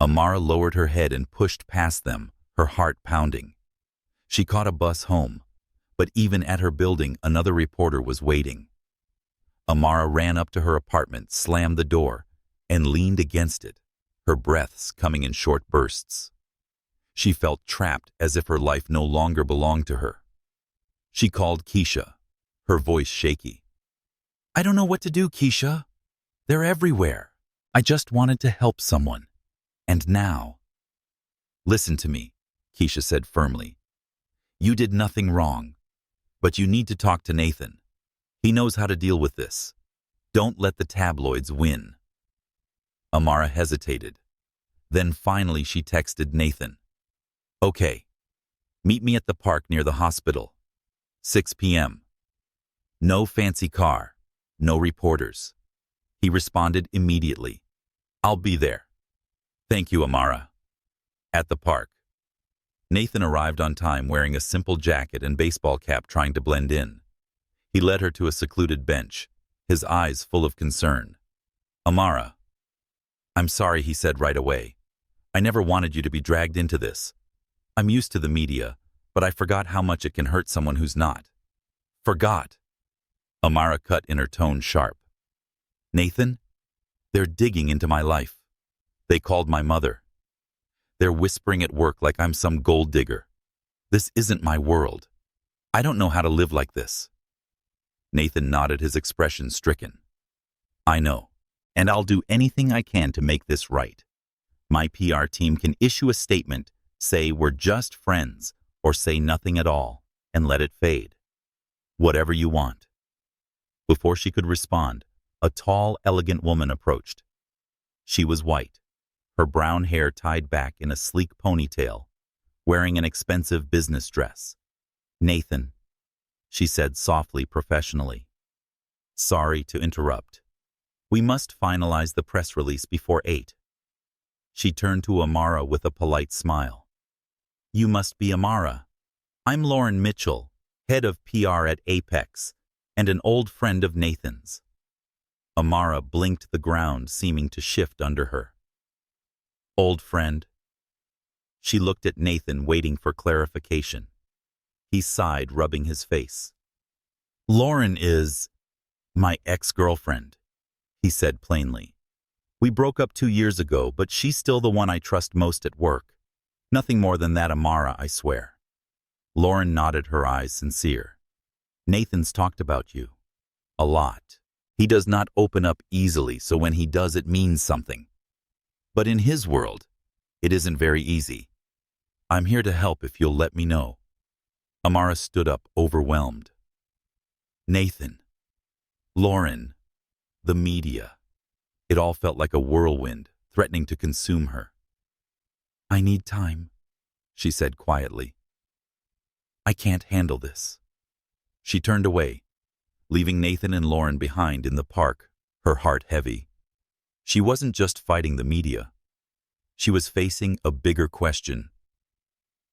Amara lowered her head and pushed past them, her heart pounding. She caught a bus home, but even at her building, another reporter was waiting. Amara ran up to her apartment, slammed the door, and leaned against it, her breaths coming in short bursts. She felt trapped, as if her life no longer belonged to her. She called Keisha, her voice shaky. I don't know what to do, Keisha. They're everywhere. I just wanted to help someone. And now... Listen to me, Keisha said firmly. You did nothing wrong, but you need to talk to Nathan. He knows how to deal with this. Don't let the tabloids win. Amara hesitated. Then finally she texted Nathan. Okay. Meet me at the park near the hospital. 6 p.m. No fancy car. No reporters. He responded immediately. I'll be there. Thank you, Amara. At the park. Nathan arrived on time wearing a simple jacket and baseball cap, trying to blend in. He led her to a secluded bench, his eyes full of concern. Amara. I'm sorry, he said right away. I never wanted you to be dragged into this. I'm used to the media, but I forgot how much it can hurt someone who's not. Forgot. Amara cut in her tone sharp. Nathan, they're digging into my life. They called my mother. They're whispering at work like I'm some gold digger. This isn't my world. I don't know how to live like this. Nathan nodded, his expression stricken. I know, and I'll do anything I can to make this right. My PR team can issue a statement, say we're just friends, or say nothing at all, and let it fade. Whatever you want. Before she could respond, a tall, elegant woman approached. She was white, her brown hair tied back in a sleek ponytail, wearing an expensive business dress. Nathan, she said softly, professionally. Sorry to interrupt. We must finalize the press release before 8. She turned to Amara with a polite smile. You must be Amara. I'm Lauren Mitchell, head of PR at Apex, and an old friend of Nathan's. Amara blinked, the ground seeming to shift under her. Old friend? She looked at Nathan, waiting for clarification. He sighed, rubbing his face. Lauren is my ex-girlfriend, he said plainly. We broke up 2 years ago, but she's still the one I trust most at work. Nothing more than that, Amara, I swear. Lauren nodded, her eyes sincere. Nathan's talked about you. A lot. He does not open up easily, so when he does, it means something. But in his world, it isn't very easy. I'm here to help if you'll let me know. Amara stood up, overwhelmed. Nathan, Lauren, the media. It all felt like a whirlwind, threatening to consume her. I need time, she said quietly. I can't handle this. She turned away, leaving Nathan and Lauren behind in the park, her heart heavy. She wasn't just fighting the media. She was facing a bigger question.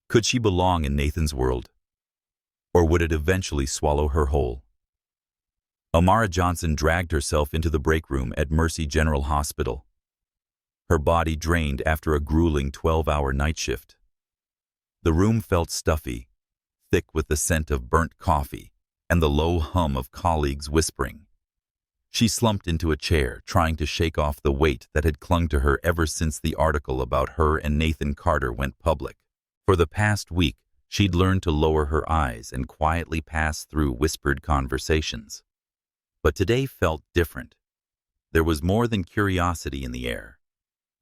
Could she belong in Nathan's world? Or would it eventually swallow her whole? Amara Johnson dragged herself into the break room at Mercy General Hospital, her body drained after a grueling 12-hour night shift. The room felt stuffy, thick with the scent of burnt coffee and the low hum of colleagues whispering. She slumped into a chair, trying to shake off the weight that had clung to her ever since the article about her and Nathan Carter went public. For the past week, she'd learned to lower her eyes and quietly pass through whispered conversations. But today felt different. There was more than curiosity in the air.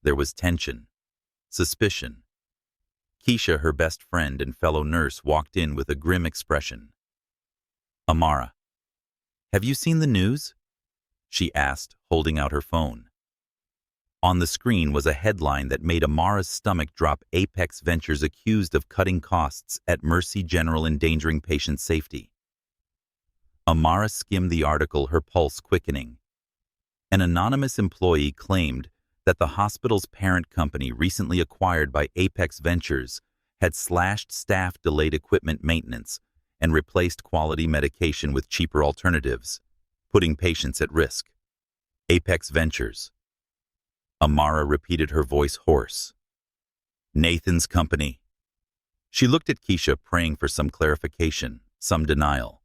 There was tension, suspicion. Keisha, her best friend and fellow nurse, walked in with a grim expression. "Amara, have you seen the news?" she asked, holding out her phone. On the screen was a headline that made Amara's stomach drop. Apex Ventures accused of cutting costs at Mercy General, endangering patient safety. Amara skimmed the article, her pulse quickening. An anonymous employee claimed that the hospital's parent company, recently acquired by Apex Ventures, had slashed staff, delayed equipment maintenance, and replaced quality medication with cheaper alternatives, putting patients at risk. Apex Ventures. Amara repeated, her voice hoarse. "Nathan's company." She looked at Keisha, praying for some clarification, some denial.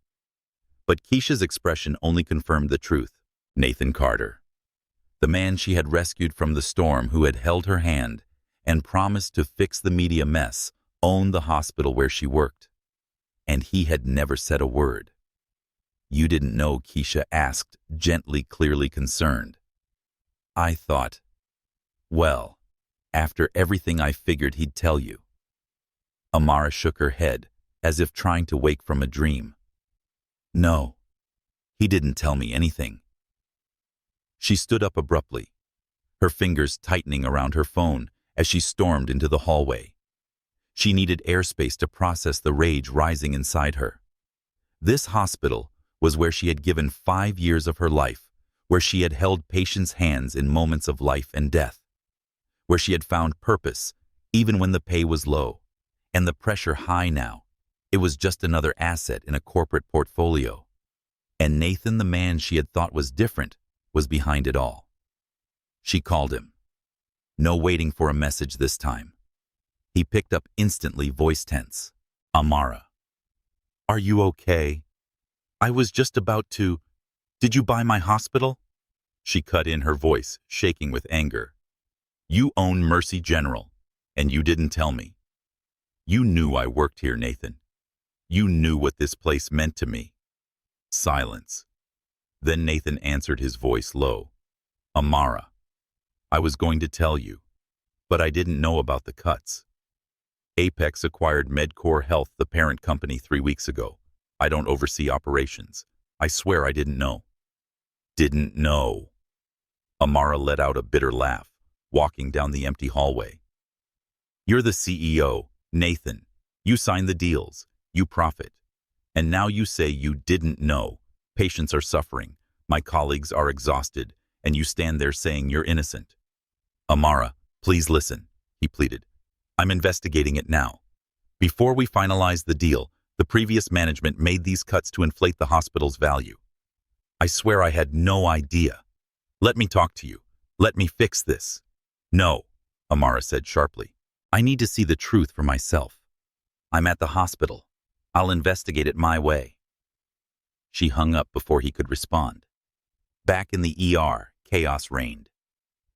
But Keisha's expression only confirmed the truth. Nathan Carter, the man she had rescued from the storm, who had held her hand and promised to fix the media mess, owned the hospital where she worked. And he had never said a word. "You didn't know?" Keisha asked, gently, clearly concerned. "I thought, well, after everything, I figured he'd tell you." Amara shook her head, as if trying to wake from a dream. "No, he didn't tell me anything." She stood up abruptly, her fingers tightening around her phone as she stormed into the hallway. She needed airspace to process the rage rising inside her. This hospital was where she had given 5 years of her life, where she had held patients' hands in moments of life and death, where she had found purpose even when the pay was low and the pressure high. Now, it was just another asset in a corporate portfolio. And Nathan, the man she had thought was different, was behind it all. She called him. No waiting for a message this time. He picked up instantly, voice tense. "Amara, are you okay? I was just about to... Did you buy my hospital?" She cut in, her voice shaking with anger. "You own Mercy General, and you didn't tell me. You knew I worked here, Nathan. You knew what this place meant to me." Silence. Then Nathan answered, his voice low. "Amara, I was going to tell you, but I didn't know about the cuts. Apex acquired MedCore Health, the parent company, 3 weeks ago. I don't oversee operations. I swear I didn't know." "Didn't know." Amara let out a bitter laugh, walking down the empty hallway. "You're the CEO, Nathan. You sign the deals. You profit. And now you say you didn't know. Patients are suffering. My colleagues are exhausted. And you stand there saying you're innocent." "Amara, please listen," he pleaded. "I'm investigating it now. Before we finalize the deal, the previous management made these cuts to inflate the hospital's value. I swear I had no idea. Let me talk to you. Let me fix this." "No," Amara said sharply. "I need to see the truth for myself. I'm at the hospital. I'll investigate it my way." She hung up before he could respond. Back in the ER, chaos reigned.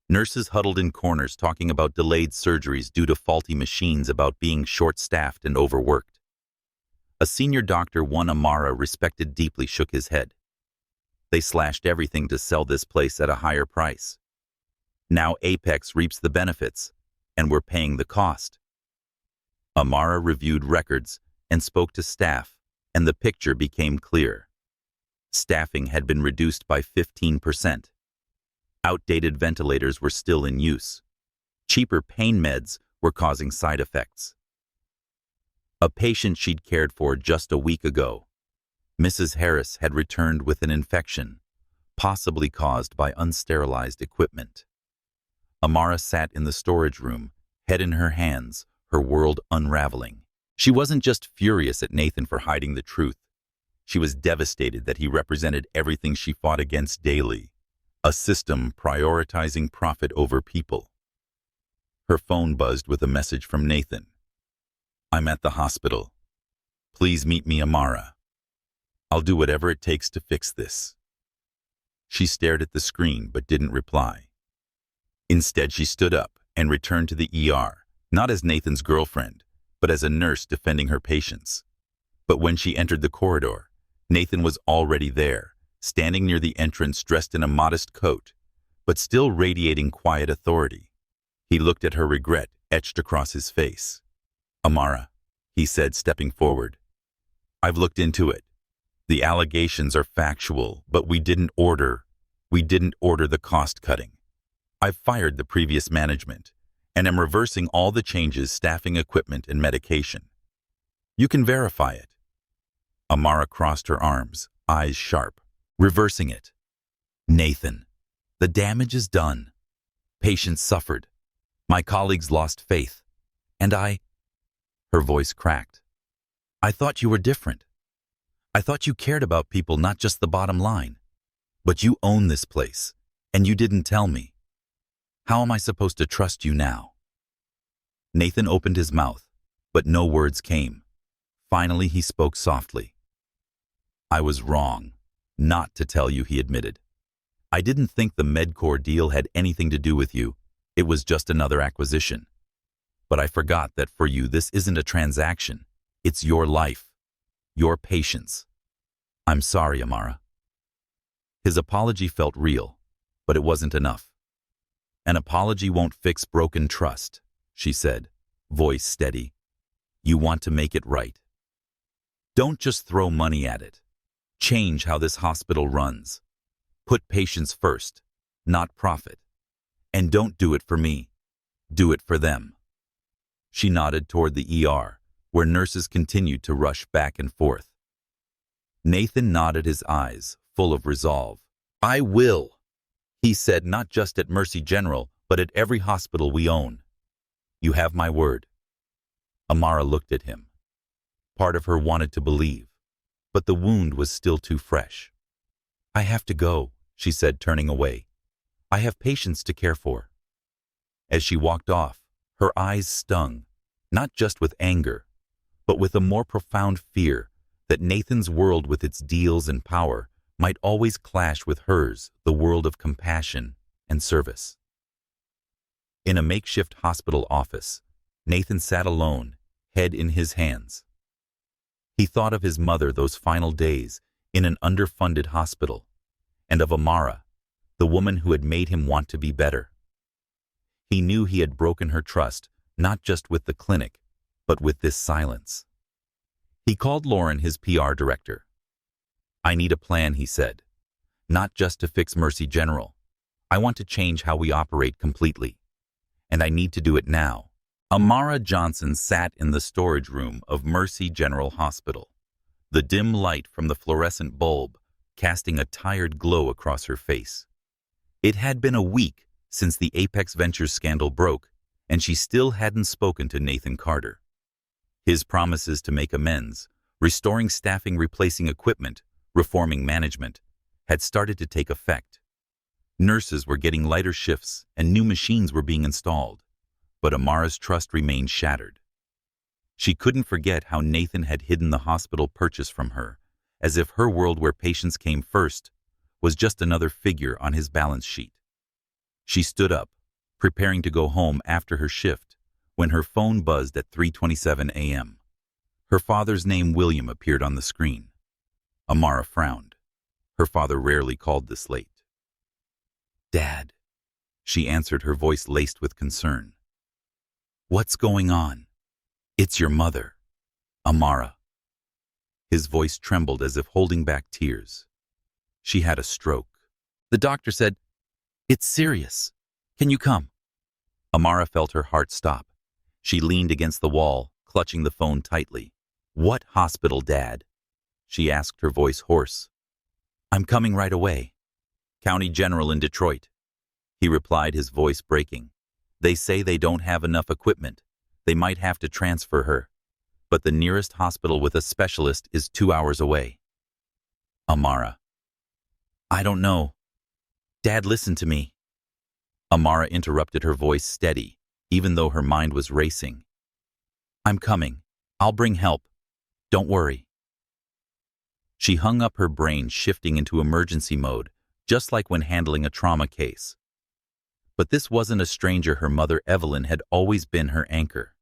Nurses huddled in corners, talking about delayed surgeries due to faulty machines, about being short-staffed and overworked. A senior doctor, one Amara respected deeply, shook his head. They slashed everything to sell this place at a higher price. Now Apex reaps the benefits, and we're paying the cost. Amara reviewed records and spoke to staff, and the picture became clear. Staffing had been reduced by 15%. Outdated ventilators were still in use. Cheaper pain meds were causing side effects. A patient she'd cared for just a week ago, Mrs. Harris, had returned with an infection, possibly caused by unsterilized equipment. Amara sat in the storage room, head in her hands, her world unraveling. She wasn't just furious at Nathan for hiding the truth. She was devastated that he represented everything she fought against daily, a system prioritizing profit over people. Her phone buzzed with a message from Nathan. "I'm at the hospital. Please meet me, Amara. I'll do whatever it takes to fix this." She stared at the screen but didn't reply. Instead, she stood up and returned to the ER, not as Nathan's girlfriend, but as a nurse defending her patients. But when she entered the corridor, Nathan was already there, standing near the entrance, dressed in a modest coat, but still radiating quiet authority. He looked at her, regret etched across his face. Amara, he said, stepping forward. I've looked into it. The allegations are factual, but we didn't order the cost cutting. I've fired the previous management and am reversing all the changes, staffing, equipment, and medication. You can verify it. Amara crossed her arms, eyes sharp. Reversing it. Nathan, the damage is done. Patients suffered. My colleagues lost faith. And her voice cracked. I thought you were different. I thought you cared about people, not just the bottom line. But you own this place, and you didn't tell me. How am I supposed to trust you now? Nathan opened his mouth, but no words came. Finally, he spoke softly. I was wrong, not to tell you, he admitted. I didn't think the MedCore deal had anything to do with you. It was just another acquisition. But I forgot that for you, this isn't a transaction. It's your life, your patience. I'm sorry, Amara. His apology felt real, but it wasn't enough. An apology won't fix broken trust, she said, voice steady. You want to make it right. Don't just throw money at it. Change how this hospital runs. Put patients first, not profit. And don't do it for me. Do it for them. She nodded toward the ER, where nurses continued to rush back and forth. Nathan nodded, his eyes full of resolve. I will, he said, not just at Mercy General, but at every hospital we own. You have my word. Amara looked at him. Part of her wanted to believe, but the wound was still too fresh. I have to go, she said, turning away. I have patients to care for. As she walked off, her eyes stung, not just with anger, but with a more profound fear that Nathan's world with its deals and power might always clash with hers, the world of compassion and service. In a makeshift hospital office, Nathan sat alone, head in his hands. He thought of his mother those final days in an underfunded hospital, and of Amara, the woman who had made him want to be better. He knew he had broken her trust, not just with the clinic, but with this silence. He called Lauren, his PR director. I need a plan, he said. Not just to fix Mercy General. I want to change how we operate completely. And I need to do it now. Amara Johnson sat in the storage room of Mercy General Hospital, the dim light from the fluorescent bulb casting a tired glow across her face. It had been a week since the Apex Ventures scandal broke, and she still hadn't spoken to Nathan Carter. His promises to make amends, restoring staffing, replacing equipment, reforming management, had started to take effect. Nurses were getting lighter shifts and new machines were being installed, but Amara's trust remained shattered. She couldn't forget how Nathan had hidden the hospital purchase from her, as if her world where patients came first was just another figure on his balance sheet. She stood up, preparing to go home after her shift, when her phone buzzed at 3:27 a.m. Her father's name, William, appeared on the screen. Amara frowned. Her father rarely called this late. Dad, she answered, her voice laced with concern. What's going on? It's your mother, Amara. His voice trembled as if holding back tears. She had a stroke. The doctor said, it's serious. Can you come? Amara felt her heart stop. She leaned against the wall, clutching the phone tightly. What hospital, Dad? She asked, her voice hoarse. I'm coming right away. County General in Detroit. He replied, his voice breaking. They say they don't have enough equipment. They might have to transfer her. But the nearest hospital with a specialist is 2 hours away. Amara. I don't know. Dad, listen to me. Amara interrupted, her voice steady, even though her mind was racing. I'm coming. I'll bring help. Don't worry. She hung up, her brain shifting into emergency mode, just like when handling a trauma case. But this wasn't a stranger. Her mother, Evelyn, had always been her anchor.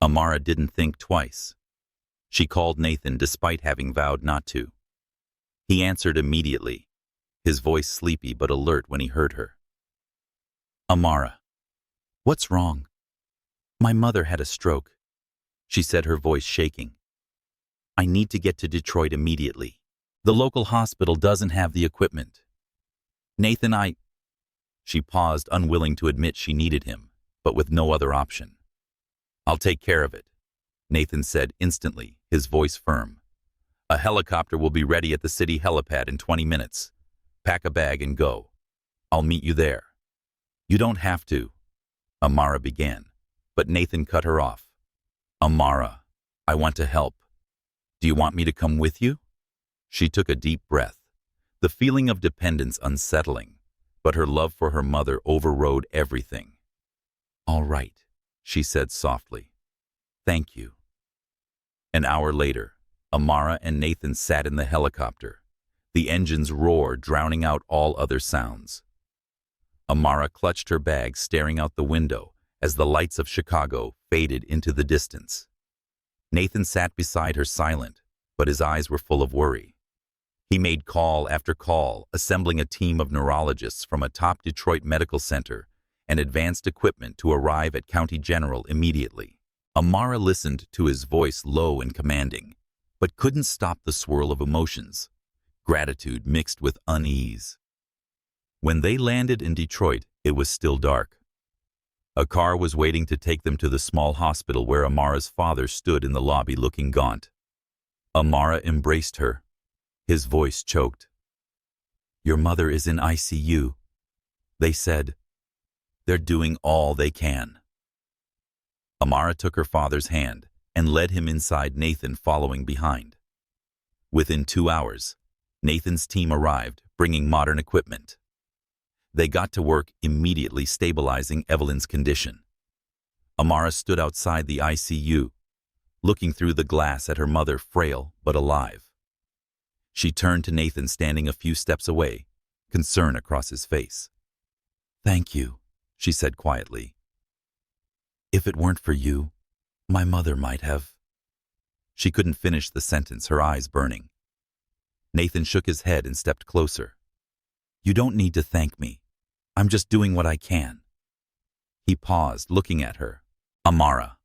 Amara didn't think twice. She called Nathan despite having vowed not to. He answered immediately, his voice sleepy but alert when he heard her. Amara. What's wrong? My mother had a stroke. she said, her voice shaking. I need to get to Detroit immediately. The local hospital doesn't have the equipment. Nathan, She paused, unwilling to admit she needed him, but with no other option. I'll take care of it, Nathan said instantly, his voice firm. A helicopter will be ready at the city helipad in 20 minutes. Pack a bag and go. I'll meet you there. You don't have to, Amara began, but Nathan cut her off. Amara, I want to help. Do you want me to come with you? She took a deep breath, the feeling of dependence unsettling, but her love for her mother overrode everything. All right, she said softly. Thank you. An hour later, Amara and Nathan sat in the helicopter, the engine's roar drowning out all other sounds. Amara clutched her bag, staring out the window as the lights of Chicago faded into the distance. Nathan sat beside her silent, but his eyes were full of worry. He made call after call, assembling a team of neurologists from a top Detroit medical center and advanced equipment to arrive at County General immediately. Amara listened to his voice, low and commanding, but couldn't stop the swirl of emotions, gratitude mixed with unease. When they landed in Detroit, it was still dark. A car was waiting to take them to the small hospital where Amara's father stood in the lobby looking gaunt. Amara embraced her. His voice choked. Your mother is in ICU, they said. They're doing all they can. Amara took her father's hand and led him inside, Nathan following behind. Within 2 hours, Nathan's team arrived, bringing modern equipment. They got to work immediately stabilizing Evelyn's condition. Amara stood outside the ICU, looking through the glass at her mother, frail but alive. She turned to Nathan, standing a few steps away, concern across his face. Thank you, she said quietly. If it weren't for you, my mother might have. She couldn't finish the sentence, her eyes burning. Nathan shook his head and stepped closer. You don't need to thank me. I'm just doing what I can. He paused, looking at her. Amara,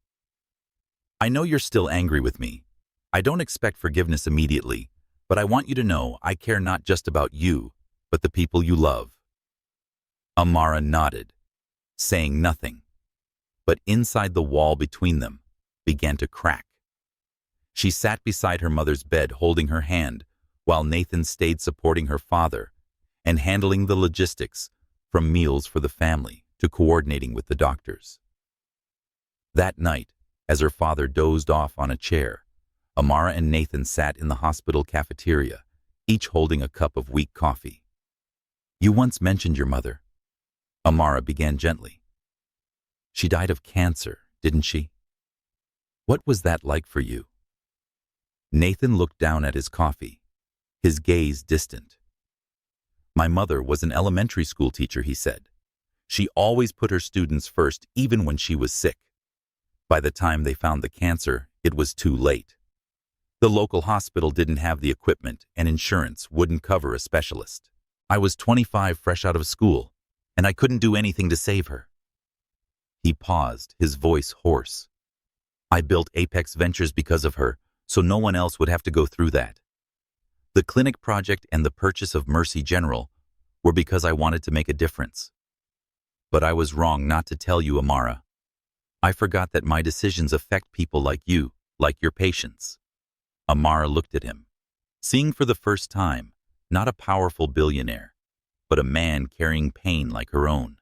I know you're still angry with me. I don't expect forgiveness immediately, but I want you to know I care not just about you, but the people you love. Amara nodded, saying nothing, but inside the wall between them began to crack. She sat beside her mother's bed, holding her hand, while Nathan stayed supporting her father and handling the logistics, from meals for the family to coordinating with the doctors. That night, as her father dozed off on a chair, Amara and Nathan sat in the hospital cafeteria, each holding a cup of weak coffee. You once mentioned your mother, Amara began gently. She died of cancer, didn't she? What was that like for you? Nathan looked down at his coffee, his gaze distant. My mother was an elementary school teacher, he said. She always put her students first, even when she was sick. By the time they found the cancer, it was too late. The local hospital didn't have the equipment, and insurance wouldn't cover a specialist. I was 25, fresh out of school, and I couldn't do anything to save her. He paused, his voice hoarse. I built Apex Ventures because of her, so no one else would have to go through that. The clinic project and the purchase of Mercy General were because I wanted to make a difference. But I was wrong not to tell you, Amara. I forgot that my decisions affect people like you, like your patients. Amara looked at him, seeing for the first time not a powerful billionaire, but a man carrying pain like her own.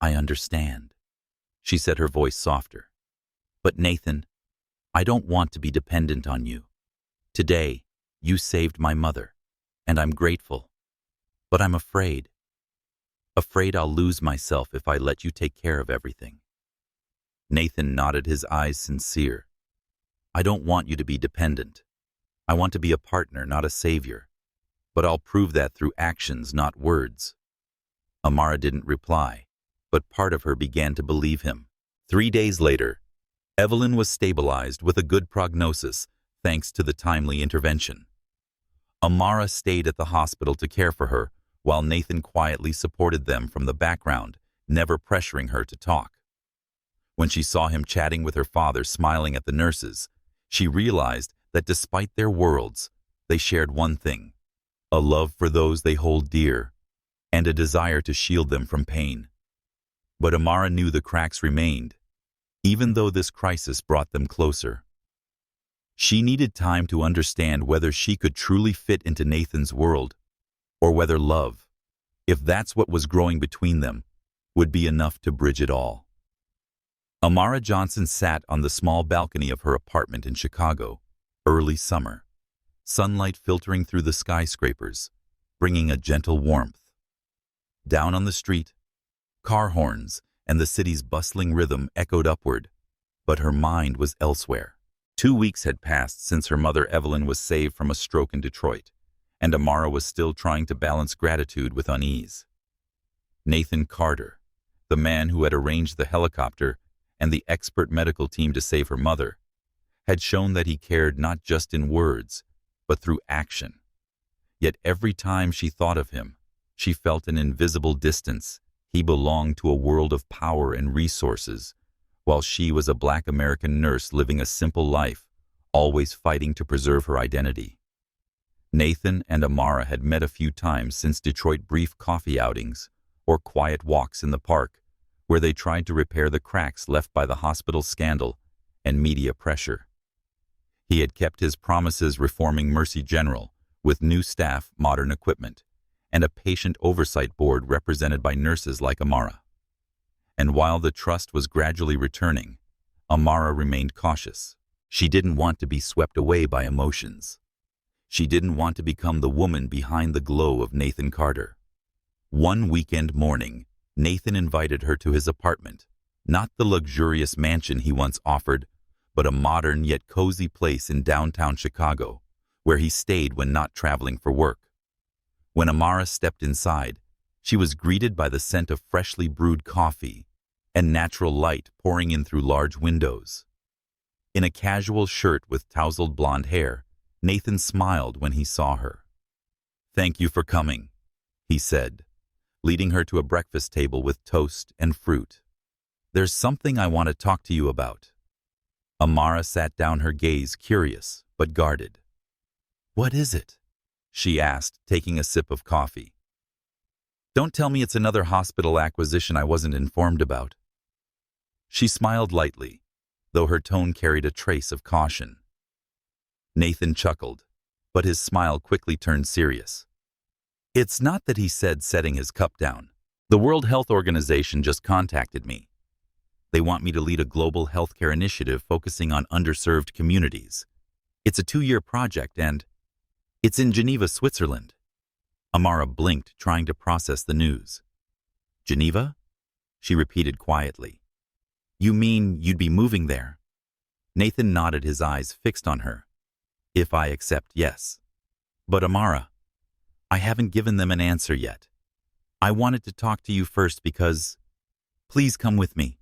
I understand, she said, her voice softer. But Nathan, I don't want to be dependent on you. Today, you saved my mother, and I'm grateful. But I'm afraid. Afraid I'll lose myself if I let you take care of everything. Nathan nodded, his eyes sincere. I don't want you to be dependent. I want to be a partner, not a savior. But I'll prove that through actions, not words. Amara didn't reply, but part of her began to believe him. 3 days later, Evelyn was stabilized with a good prognosis, thanks to the timely intervention. Amara stayed at the hospital to care for her, while Nathan quietly supported them from the background, never pressuring her to talk. When she saw him chatting with her father, smiling at the nurses, she realized that despite their worlds, they shared one thing: a love for those they hold dear, and a desire to shield them from pain. But Amara knew the cracks remained, even though this crisis brought them closer. She needed time to understand whether she could truly fit into Nathan's world, or whether love, if that's what was growing between them, would be enough to bridge it all. Amara Johnson sat on the small balcony of her apartment in Chicago, early summer, sunlight filtering through the skyscrapers, bringing a gentle warmth. Down on the street, car horns and the city's bustling rhythm echoed upward, but her mind was elsewhere. 2 weeks had passed since her mother Evelyn was saved from a stroke in Detroit, and Amara was still trying to balance gratitude with unease. Nathan Carter, the man who had arranged the helicopter and the expert medical team to save her mother, had shown that he cared not just in words, but through action. Yet every time she thought of him, she felt an invisible distance. He belonged to a world of power and resources, while she was a Black American nurse living a simple life, always fighting to preserve her identity. Nathan and Amara had met a few times since Detroit, brief coffee outings or quiet walks in the park, where they tried to repair the cracks left by the hospital scandal and media pressure. He had kept his promises, reforming Mercy General with new staff, modern equipment, and a patient oversight board represented by nurses like Amara. And while the trust was gradually returning, Amara remained cautious. She didn't want to be swept away by emotions. She didn't want to become the woman behind the glow of Nathan Carter. One weekend morning, Nathan invited her to his apartment, not the luxurious mansion he once offered, but a modern yet cozy place in downtown Chicago, where he stayed when not traveling for work. When Amara stepped inside, she was greeted by the scent of freshly brewed coffee and natural light pouring in through large windows. In a casual shirt with tousled blonde hair, Nathan smiled when he saw her. "Thank you for coming," he said, leading her to a breakfast table with toast and fruit. "There's something I want to talk to you about." Amara sat down, her gaze curious but guarded. "What is it?" she asked, taking a sip of coffee. "Don't tell me it's another hospital acquisition I wasn't informed about." She smiled lightly, though her tone carried a trace of caution. Nathan chuckled, but his smile quickly turned serious. "It's not that," he said, setting his cup down. "The World Health Organization just contacted me. They want me to lead a global healthcare initiative focusing on underserved communities. It's a 2-year project, and it's in Geneva, Switzerland." Amara blinked, trying to process the news. "Geneva?" she repeated quietly. "You mean you'd be moving there?" Nathan nodded, his eyes fixed on her. "If I accept, yes. But Amara, I haven't given them an answer yet. I wanted to talk to you first because... Please come with me."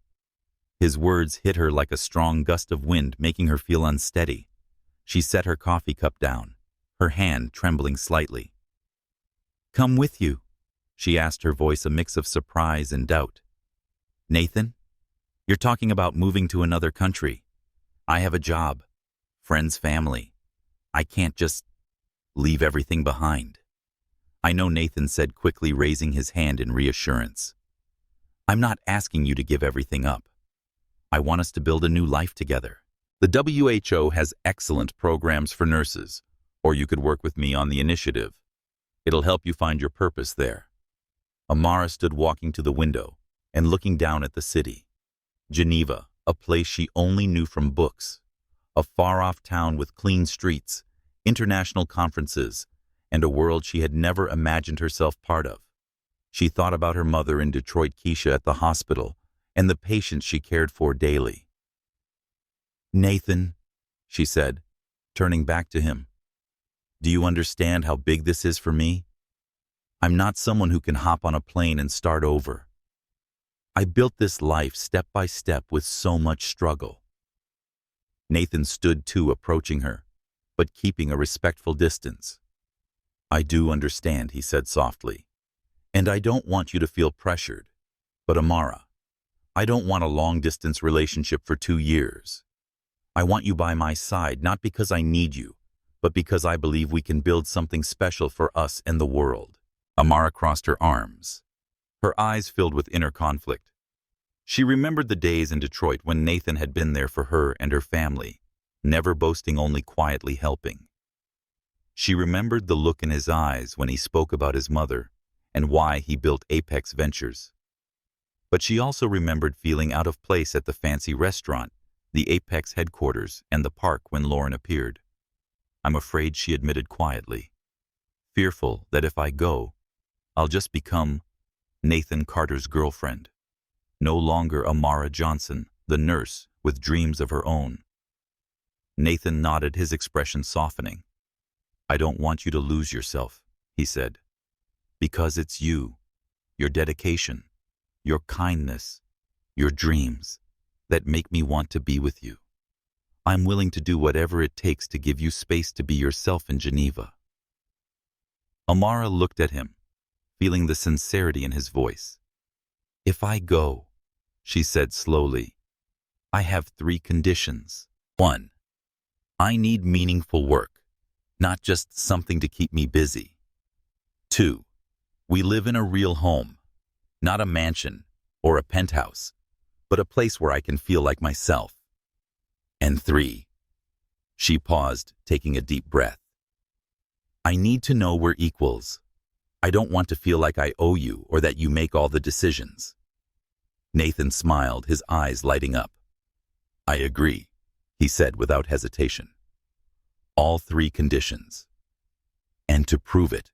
His words hit her like a strong gust of wind, making her feel unsteady. She set her coffee cup down, her hand trembling slightly. "Come with you?" she asked, her voice a mix of surprise and doubt. "Nathan, you're talking about moving to another country. I have a job, friends, family. I can't just leave everything behind." "I know," Nathan said quickly, raising his hand in reassurance. "I'm not asking you to give everything up. I want us to build a new life together. The WHO has excellent programs for nurses, or you could work with me on the initiative. It'll help you find your purpose there." Amara stood walking to the window and looking down at the city. Geneva, a place she only knew from books, a far-off town with clean streets, international conferences, and a world she had never imagined herself part of. She thought about her mother in Detroit, Keisha, at the hospital, and the patients she cared for daily. "Nathan," she said, turning back to him, "do you understand how big this is for me? I'm not someone who can hop on a plane and start over. I built this life step by step with so much struggle." Nathan stood too, approaching her, but keeping a respectful distance. "I do understand," he said softly, "and I don't want you to feel pressured. But Amara, I don't want a long-distance relationship for 2 years. I want you by my side, not because I need you, but because I believe we can build something special for us and the world." Amara crossed her arms, her eyes filled with inner conflict. She remembered the days in Detroit when Nathan had been there for her and her family, never boasting, only quietly helping. She remembered the look in his eyes when he spoke about his mother and why he built Apex Ventures. But she also remembered feeling out of place at the fancy restaurant, the Apex headquarters, and the park when Lauren appeared. "I'm afraid," she admitted quietly, "fearful that if I go, I'll just become Nathan Carter's girlfriend, no longer Amara Johnson, the nurse with dreams of her own." Nathan nodded, his expression softening. "I don't want you to lose yourself," he said, "because it's you, your dedication, your kindness, your dreams, that make me want to be with you. I'm willing to do whatever it takes to give you space to be yourself in Geneva." Amara looked at him, feeling the sincerity in his voice. "If I go," she said slowly, "I have 3 conditions. 1, I need meaningful work, not just something to keep me busy. 2, we live in a real home, not a mansion or a penthouse, but a place where I can feel like myself. And 3, she paused, taking a deep breath, I need to know we're equals. I don't want to feel like I owe you or that you make all the decisions." Nathan smiled, his eyes lighting up. "I agree," he said without hesitation. "All 3 conditions. And to prove it,"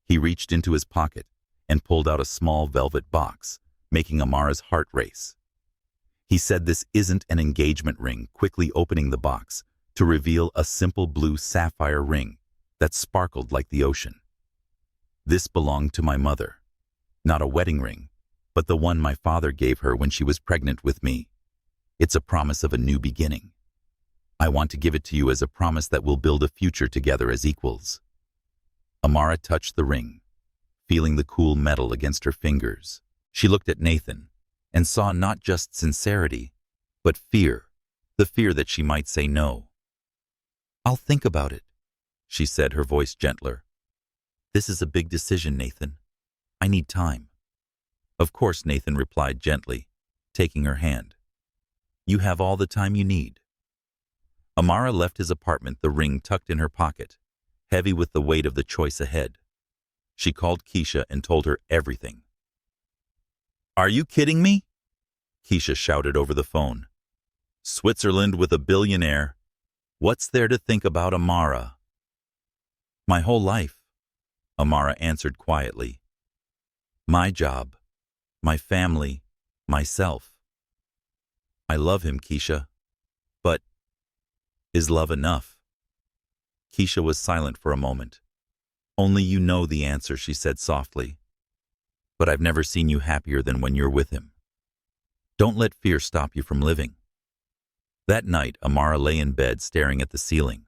he reached into his pocket and pulled out a small velvet box, making Amara's heart race. He said, "This isn't an engagement ring," quickly opening the box to reveal a simple blue sapphire ring that sparkled like the ocean. "This belonged to my mother. Not a wedding ring, but the one my father gave her when she was pregnant with me. It's a promise of a new beginning. I want to give it to you as a promise that we'll build a future together as equals." Amara touched the ring, feeling the cool metal against her fingers. She looked at Nathan and saw not just sincerity, but fear, the fear that she might say no. "I'll think about it," she said, her voice gentler. "This is a big decision, Nathan. I need time." "Of course," Nathan replied gently, taking her hand. "You have all the time you need." Amara left his apartment, the ring tucked in her pocket, heavy with the weight of the choice ahead. She called Keisha and told her everything. "Are you kidding me?" Keisha shouted over the phone. "Switzerland with a billionaire. What's there to think about Amara?" "My whole life," Amara answered quietly. "My job, my family, myself. I love him, Keisha. But is love enough?" Keisha was silent for a moment. "Only you know the answer," she said softly. "But I've never seen you happier than when you're with him. Don't let fear stop you from living." That night, Amara lay in bed staring at the ceiling.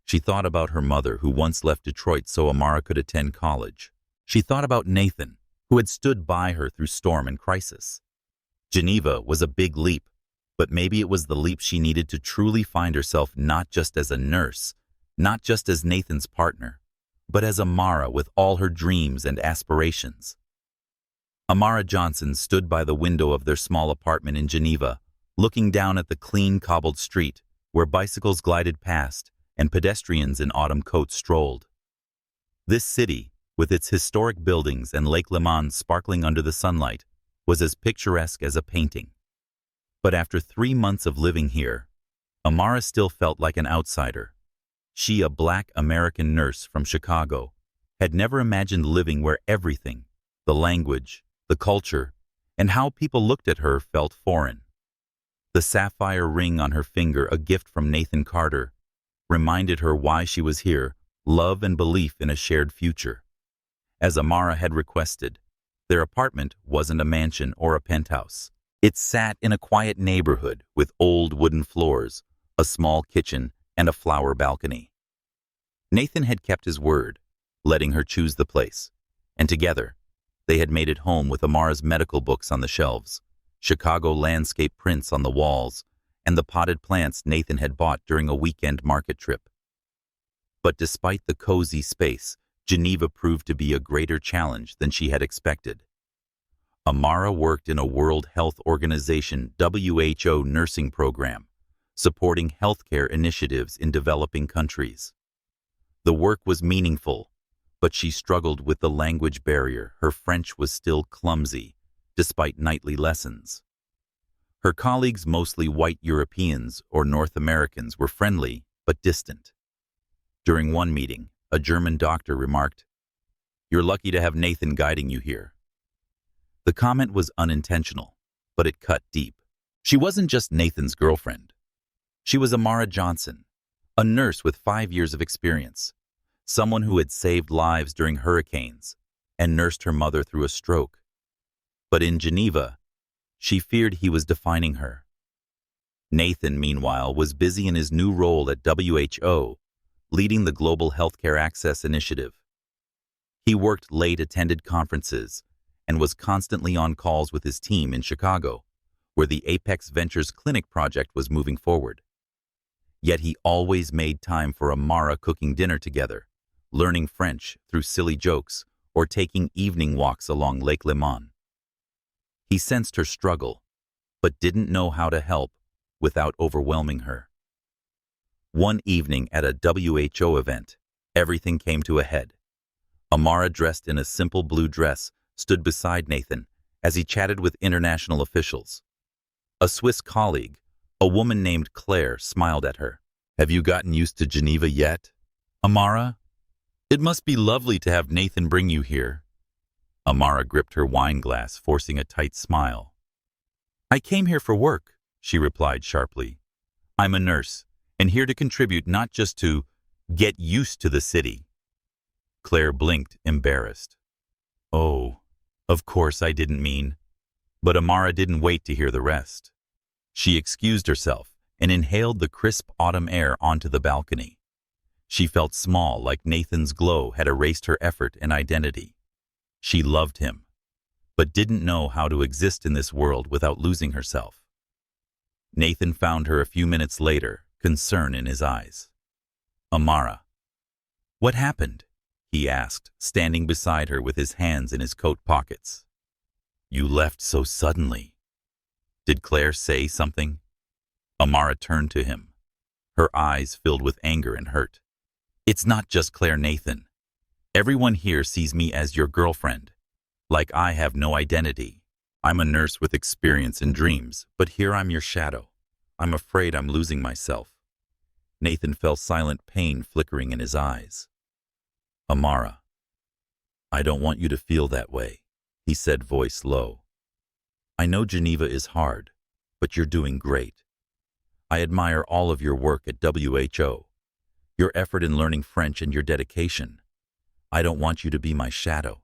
She thought about her mother, who once left Detroit so Amara could attend college. She thought about Nathan, who had stood by her through storm and crisis. Geneva was a big leap, but maybe it was the leap she needed to truly find herself, not just as a nurse, not just as Nathan's partner, but as Amara with all her dreams and aspirations. Amara Johnson stood by the window of their small apartment in Geneva, looking down at the clean cobbled street where bicycles glided past and pedestrians in autumn coats strolled. This city, with its historic buildings and Lake Léman sparkling under the sunlight, was as picturesque as a painting. But after 3 months of living here, Amara still felt like an outsider. She, a Black American nurse from Chicago, had never imagined living where everything, the language, the culture, and how people looked at her felt foreign. The sapphire ring on her finger, a gift from Nathan Carter, reminded her why she was here: love and belief in a shared future. As Amara had requested, their apartment wasn't a mansion or a penthouse. It sat in a quiet neighborhood with old wooden floors, a small kitchen, and a flower balcony. Nathan had kept his word, letting her choose the place, and together, They had made it home with Amara's medical books on the shelves, Chicago landscape prints on the walls, and the potted plants Nathan had bought during a weekend market trip. But despite the cozy space, Geneva proved to be a greater challenge than she had expected. Amara worked in a World Health Organization (WHO) nursing program, supporting healthcare initiatives in developing countries. The work was meaningful, but she struggled with the language barrier. Her French was still clumsy, despite nightly lessons. Her colleagues, mostly white Europeans or North Americans, were friendly but distant. During one meeting, a German doctor remarked, "You're lucky to have Nathan guiding you here." The comment was unintentional, but it cut deep. She wasn't just Nathan's girlfriend. She was Amara Johnson, a nurse with 5 years of experience, someone who had saved lives during hurricanes and nursed her mother through a stroke. But in Geneva, she feared he was defining her. Nathan, meanwhile, was busy in his new role at WHO, leading the Global Healthcare Access Initiative. He worked late, attended conferences, and was constantly on calls with his team in Chicago, where the Apex Ventures Clinic project was moving forward. Yet he always made time for Amara, cooking dinner together, learning French through silly jokes, or taking evening walks along Lake Léman. He sensed her struggle, but didn't know how to help without overwhelming her. One evening at a WHO event, everything came to a head. Amara, dressed in a simple blue dress, stood beside Nathan as he chatted with international officials. A Swiss colleague, a woman named Claire, smiled at her. "Have you gotten used to Geneva yet, Amara? It must be lovely to have Nathan bring you here." Amara gripped her wine glass, forcing a tight smile. "I came here for work," she replied sharply. "I'm a nurse, and here to contribute, not just to get used to the city." Claire blinked, embarrassed. "Oh, of course I didn't mean." But Amara didn't wait to hear the rest. She excused herself and inhaled the crisp autumn air onto the balcony. She felt small, like Nathan's glow had erased her effort and identity. She loved him, but didn't know how to exist in this world without losing herself. Nathan found her a few minutes later, concern in his eyes. "Amara, what happened?" he asked, standing beside her with his hands in his coat pockets. "You left so suddenly. Did Claire say something?" Amara turned to him, her eyes filled with anger and hurt. "It's not just Claire, Nathan. Everyone here sees me as your girlfriend, like I have no identity. I'm a nurse with experience and dreams, but here I'm your shadow. I'm afraid I'm losing myself." Nathan felt silent pain flickering in his eyes. "Amara, I don't want you to feel that way," he said, voice low. "I know Geneva is hard, but you're doing great. I admire all of your work at WHO, your effort in learning French and your dedication. I don't want you to be my shadow.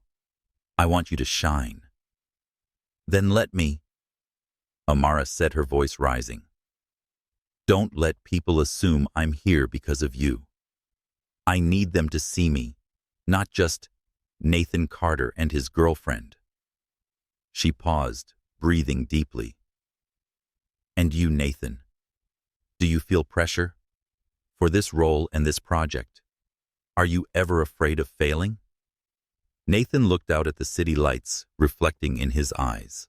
I want you to shine." "Then let me," Amara said, her voice rising. "Don't let people assume I'm here because of you. I need them to see me, not just Nathan Carter and his girlfriend." She paused, breathing deeply. "And you, Nathan, do you feel pressure? For this role and this project, are you ever afraid of failing?" Nathan looked out at the city lights, reflecting in his eyes.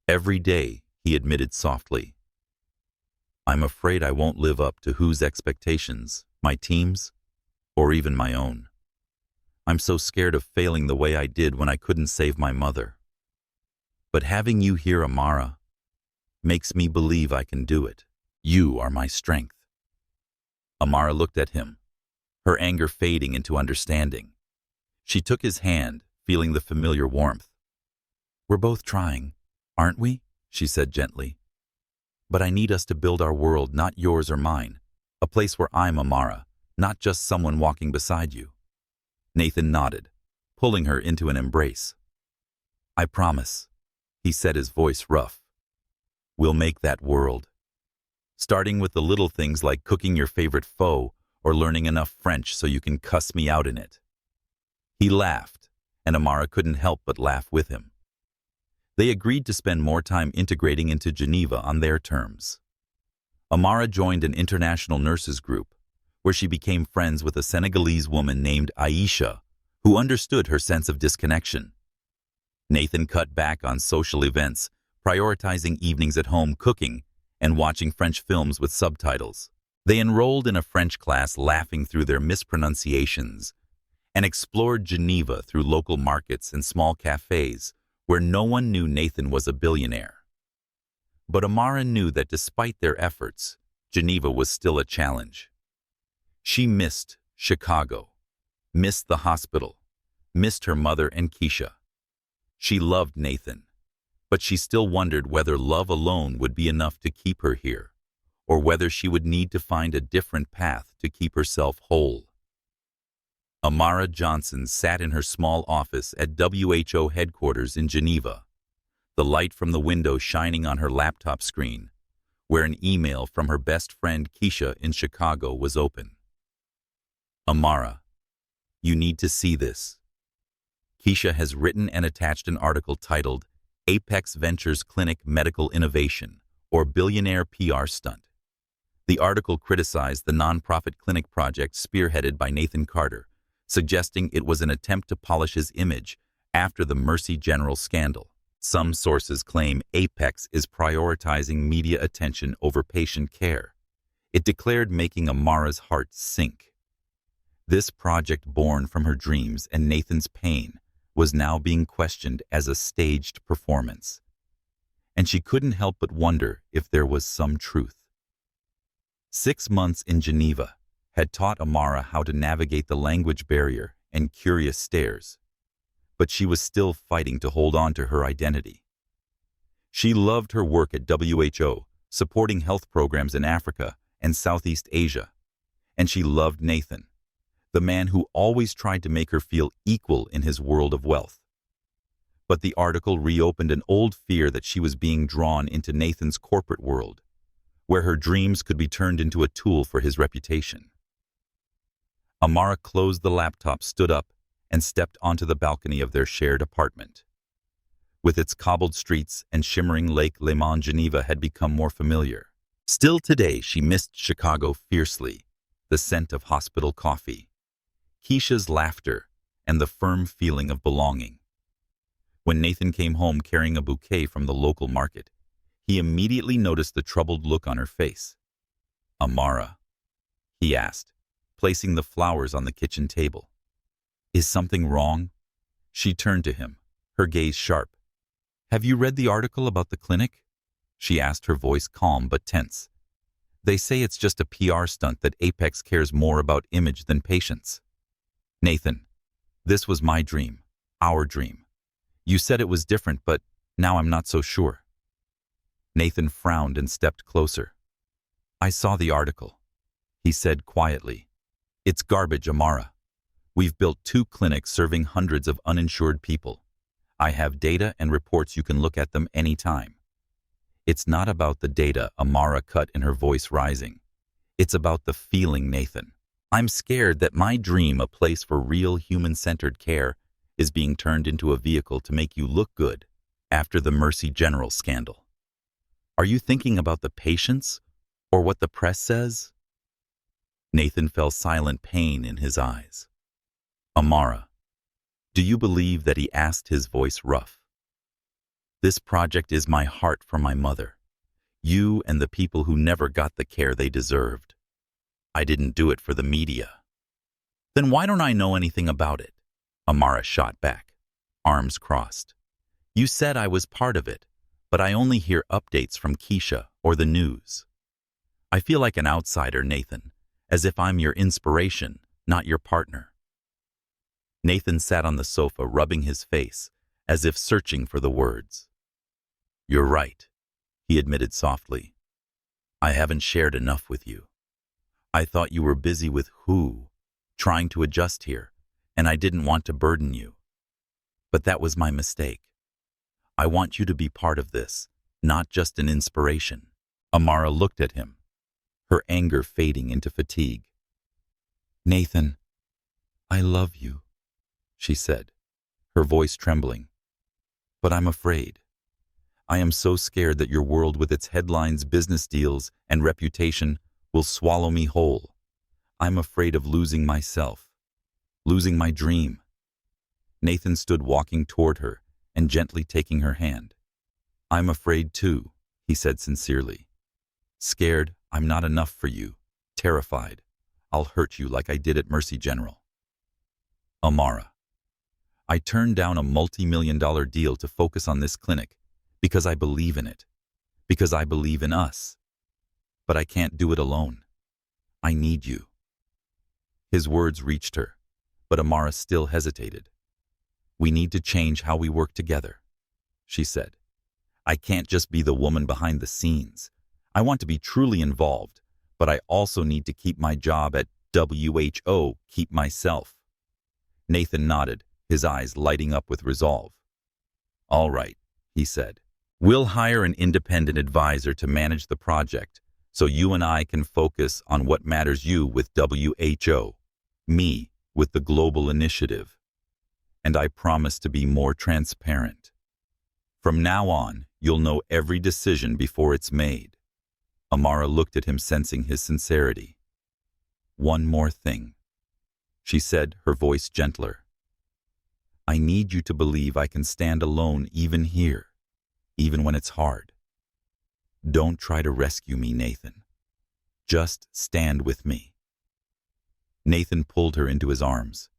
"Every day," he admitted softly. "I'm afraid I won't live up to whose expectations, my team's, or even my own. I'm so scared of failing the way I did when I couldn't save my mother. But having you here, Amara, makes me believe I can do it. You are my strength." Amara looked at him, her anger fading into understanding. She took his hand, feeling the familiar warmth. "We're both trying, aren't we?" she said gently. "But I need us to build our world, not yours or mine, a place where I'm Amara, not just someone walking beside you." Nathan nodded, pulling her into an embrace. "I promise," he said, his voice rough. "We'll make that world. Starting with the little things like cooking your favorite pho or learning enough French so you can cuss me out in it." He laughed, and Amara couldn't help but laugh with him. They agreed to spend more time integrating into Geneva on their terms. Amara joined an international nurses group, where she became friends with a Senegalese woman named Aisha, who understood her sense of disconnection. Nathan cut back on social events, prioritizing evenings at home cooking and watching French films with subtitles. They enrolled in a French class laughing through their mispronunciations and explored Geneva through local markets and small cafes where no one knew Nathan was a billionaire. But Amara knew that despite their efforts, Geneva was still a challenge. She missed Chicago, missed the hospital, missed her mother and Keisha. She loved Nathan, but she still wondered whether love alone would be enough to keep her here, or whether she would need to find a different path to keep herself whole. Amara Johnson sat in her small office at WHO headquarters in Geneva, the light from the window shining on her laptop screen, where an email from her best friend Keisha in Chicago was open. Amara, you need to see this. Keisha has written and attached an article titled Apex Ventures Clinic Medical Innovation, or Billionaire PR Stunt. The article criticized the nonprofit clinic project spearheaded by Nathan Carter, suggesting it was an attempt to polish his image after the Mercy General scandal. Some sources claim Apex is prioritizing media attention over patient care. It declared making Amara's heart sink. This project, born from her dreams and Nathan's pain, was now being questioned as a staged performance. And she couldn't help but wonder if there was some truth. 6 months in Geneva had taught Amara how to navigate the language barrier and curious stares, but she was still fighting to hold on to her identity. She loved her work at WHO, supporting health programs in Africa and Southeast Asia, and she loved Nathan, the man who always tried to make her feel equal in his world of wealth. But the article reopened an old fear that she was being drawn into Nathan's corporate world, where her dreams could be turned into a tool for his reputation. Amara closed the laptop, stood up, and stepped onto the balcony of their shared apartment. With its cobbled streets and shimmering Lake Léman, Geneva had become more familiar. Still today, she missed Chicago fiercely, the scent of hospital coffee, Keisha's laughter, and the firm feeling of belonging. When Nathan came home carrying a bouquet from the local market, he immediately noticed the troubled look on her face. "Amara," he asked, placing the flowers on the kitchen table. "Is something wrong?" She turned to him, her gaze sharp. "Have you read the article about the clinic?" she asked, her voice calm but tense. "They say it's just a PR stunt, that Apex cares more about image than patients." "Nathan, this was my dream, our dream. You said it was different, but now I'm not so sure." Nathan frowned and stepped closer. "I saw the article," he said quietly. "It's garbage, Amara. We've built 2 clinics serving hundreds of uninsured people. I have data and reports, you can look at them anytime." "It's not about the data," Amara cut in, her voice rising. "It's about the feeling, Nathan. I'm scared that my dream, a place for real human-centered care, is being turned into a vehicle to make you look good after the Mercy General scandal. Are you thinking about the patients or what the press says?" Nathan felt silent pain in his eyes. "Amara, do you believe that?" he asked, his voice rough. "This project is my heart for my mother, you and the people who never got the care they deserved. I didn't do it for the media." "Then why don't I know anything about it?" Amara shot back, arms crossed. "You said I was part of it, but I only hear updates from Keisha or the news. I feel like an outsider, Nathan, as if I'm your inspiration, not your partner." Nathan sat on the sofa, rubbing his face, as if searching for the words. "You're right," he admitted softly. "I haven't shared enough with you. I thought you were busy with who, trying to adjust here, and I didn't want to burden you. But that was my mistake. I want you to be part of this, not just an inspiration." Amara looked at him, her anger fading into fatigue. "Nathan, I love you," she said, her voice trembling. But I'm afraid. I am so scared that your world with its headlines, business deals, and reputation will swallow me whole. I'm afraid of losing myself, losing my dream. Nathan stood walking toward her and gently taking her hand. I'm afraid too, he said sincerely. Scared I'm not enough for you, terrified I'll hurt you like I did at Mercy General. Amara. I turned down a multi-million-dollar deal to focus on this clinic because I believe in it, because I believe in us. But I can't do it alone. I need you. His words reached her, but Amara still hesitated. We need to change how we work together, she said. I can't just be the woman behind the scenes. I want to be truly involved, but I also need to keep my job at WHO, keep myself. Nathan nodded, his eyes lighting up with resolve. All right, he said. We'll hire an independent advisor to manage the project so you and I can focus on what matters, you with WHO, me with the global initiative. And I promise to be more transparent. From now on, you'll know every decision before it's made. Amara looked at him, sensing his sincerity. One more thing, she said, her voice gentler. I need you to believe I can stand alone even here, even when it's hard. Don't try to rescue me, Nathan. Just stand with me. Nathan pulled her into his arms,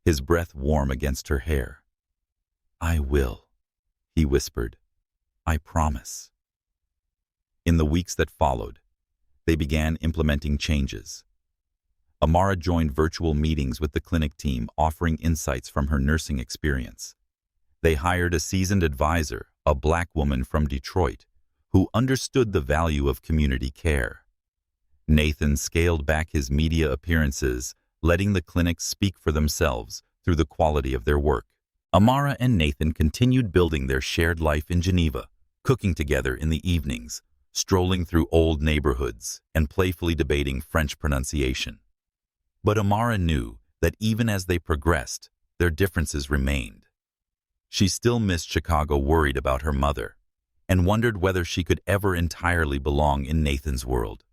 his breath warm against her hair. I will, he whispered. I promise. In the weeks that followed, they began implementing changes. Amara joined virtual meetings with the clinic team, offering insights from her nursing experience. They hired a seasoned advisor, a Black woman from Detroit, who understood the value of community care. Nathan scaled back his media appearances, letting the clinics speak for themselves through the quality of their work. Amara and Nathan continued building their shared life in Geneva, cooking together in the evenings, strolling through old neighborhoods, and playfully debating French pronunciation. But Amara knew that even as they progressed, their differences remained. She still missed Chicago, worried about her mother, and wondered whether she could ever entirely belong in Nathan's world.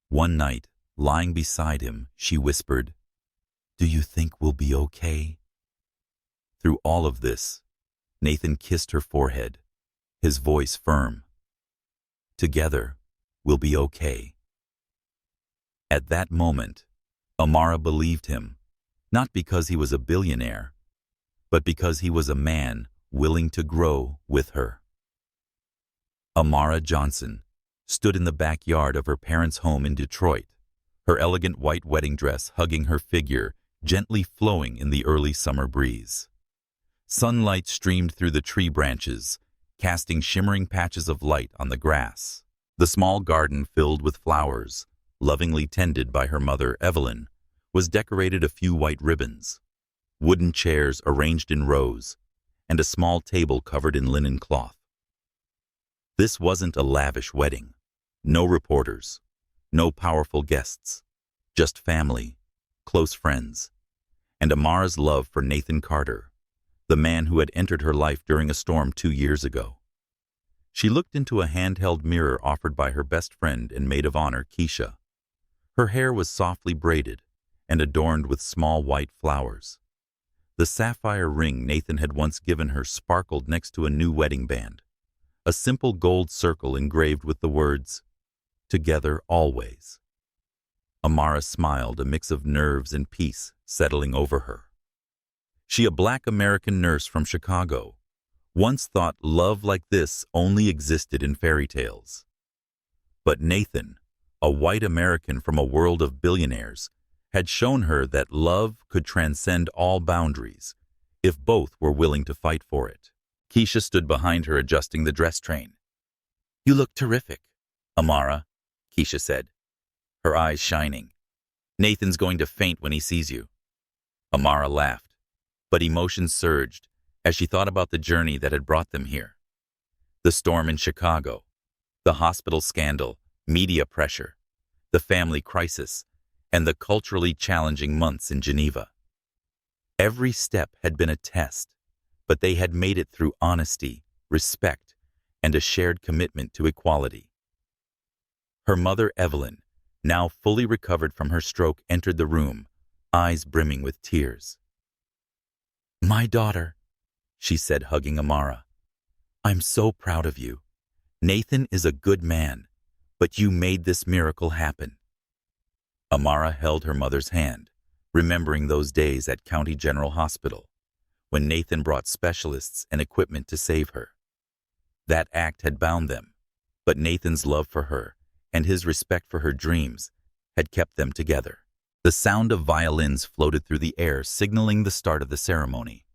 One night, lying beside him, she whispered, "Do you think we'll be okay?" Through all of this, Nathan kissed her forehead, his voice firm. Together, we'll be okay. At that moment, Amara believed him, not because he was a billionaire, but because he was a man willing to grow with her. Amara Johnson stood in the backyard of her parents' home in Detroit, her elegant white wedding dress hugging her figure, gently flowing in the early summer breeze. Sunlight streamed through the tree branches, casting shimmering patches of light on the grass. The small garden, filled with flowers, lovingly tended by her mother, Evelyn, was decorated a few white ribbons, wooden chairs arranged in rows, and a small table covered in linen cloth. This wasn't a lavish wedding. No reporters, no powerful guests, just family, close friends, and Amara's love for Nathan Carter, the man who had entered her life during a storm 2 years ago. She looked into a handheld mirror offered by her best friend and maid of honor, Keisha. Her hair was softly braided and adorned with small white flowers. The sapphire ring Nathan had once given her sparkled next to a new wedding band, a simple gold circle engraved with the words, "Together always." Amara smiled, a mix of nerves and peace settling over her. She, a Black American nurse from Chicago, once thought love like this only existed in fairy tales. But Nathan, a white American from a world of billionaires, had shown her that love could transcend all boundaries if both were willing to fight for it. Keisha stood behind her, adjusting the dress train. "You look terrific, Amara," Keisha said, her eyes shining. "Nathan's going to faint when he sees you." Amara laughed, but emotions surged as she thought about the journey that had brought them here. The storm in Chicago, the hospital scandal, media pressure, the family crisis, and the culturally challenging months in Geneva. Every step had been a test, but they had made it through honesty, respect, and a shared commitment to equality. Her mother, Evelyn, now fully recovered from her stroke, entered the room, eyes brimming with tears. "My daughter," she said, hugging Amara, "I'm so proud of you. Nathan is a good man, but you made this miracle happen." Amara held her mother's hand, remembering those days at County General Hospital, when Nathan brought specialists and equipment to save her. That act had bound them, but Nathan's love for her and his respect for her dreams had kept them together. The sound of violins floated through the air, signaling the start of the ceremony.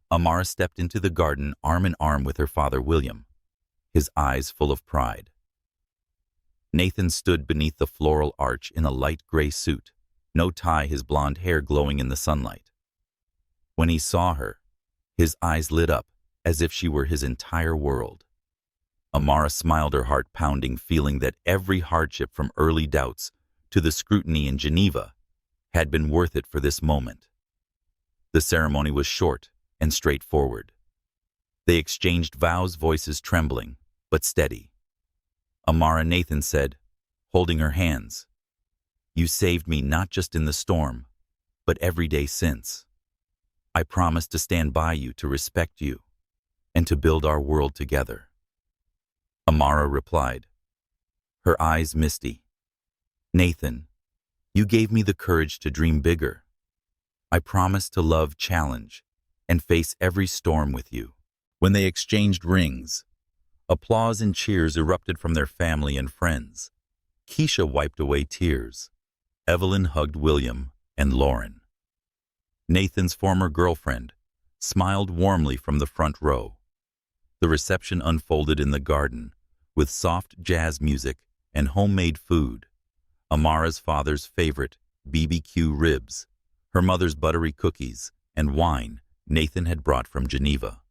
Amara stepped into the garden arm in arm with her father, William, his eyes full of pride. Nathan stood beneath the floral arch in a light gray suit, no tie, his blonde hair glowing in the sunlight. When he saw her, his eyes lit up as if she were his entire world. Amara smiled, her heart pounding, feeling that every hardship from early doubts to the scrutiny in Geneva had been worth it for this moment. The ceremony was short and straightforward. They exchanged vows, voices trembling, but steady. Amara, Nathan said, holding her hands, "You saved me not just in the storm, but every day since. I promise to stand by you, to respect you, and to build our world together." Amara replied, her eyes misty, "Nathan, you gave me the courage to dream bigger. I promise to love, challenge, and face every storm with you." When they exchanged rings, applause and cheers erupted from their family and friends. Keisha wiped away tears. Evelyn hugged William and Lauren. Nathan's former girlfriend smiled warmly from the front row. The reception unfolded in the garden, with soft jazz music and homemade food. Amara's father's favorite, BBQ ribs, her mother's buttery cookies, and wine Nathan had brought from Geneva.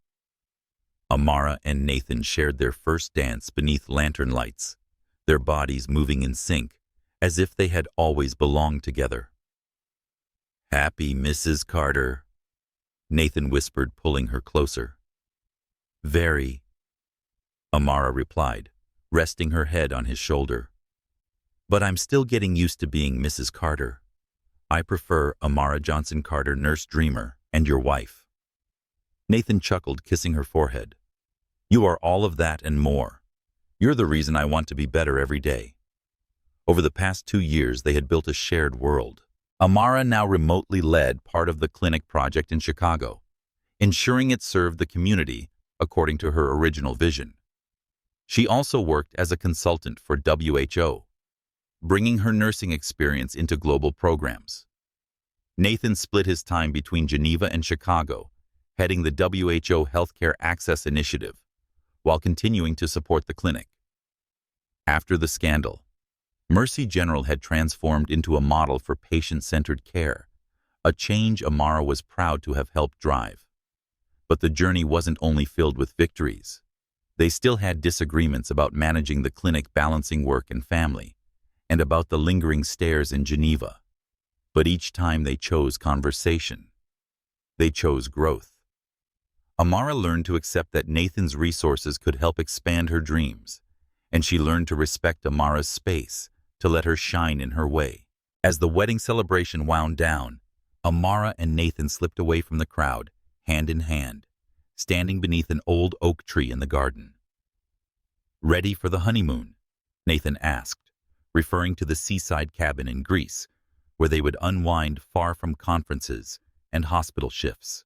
Amara and Nathan shared their first dance beneath lantern lights, their bodies moving in sync, as if they had always belonged together. "Happy, Mrs. Carter," Nathan whispered, pulling her closer. "Very," Amara replied, resting her head on his shoulder. "But I'm still getting used to being Mrs. Carter. I prefer Amara Johnson Carter, nurse dreamer, and your wife." Nathan chuckled, kissing her forehead. "You are all of that and more. You're the reason I want to be better every day." Over the past 2 years, they had built a shared world. Amara now remotely led part of the clinic project in Chicago, ensuring it served the community according to her original vision. She also worked as a consultant for WHO, bringing her nursing experience into global programs. Nathan split his time between Geneva and Chicago, heading the WHO Healthcare Access Initiative, while continuing to support the clinic. After the scandal, Mercy General had transformed into a model for patient-centered care, a change Amara was proud to have helped drive. But the journey wasn't only filled with victories. They still had disagreements about managing the clinic, balancing work and family, and about the lingering stares in Geneva. But each time they chose conversation. They chose growth. Amara learned to accept that Nathan's resources could help expand her dreams, and she learned to respect Amara's space, to let her shine in her way. As the wedding celebration wound down, Amara and Nathan slipped away from the crowd, hand in hand, standing beneath an old oak tree in the garden. "Ready for the honeymoon?" Nathan asked, referring to the seaside cabin in Greece, where they would unwind far from conferences and hospital shifts.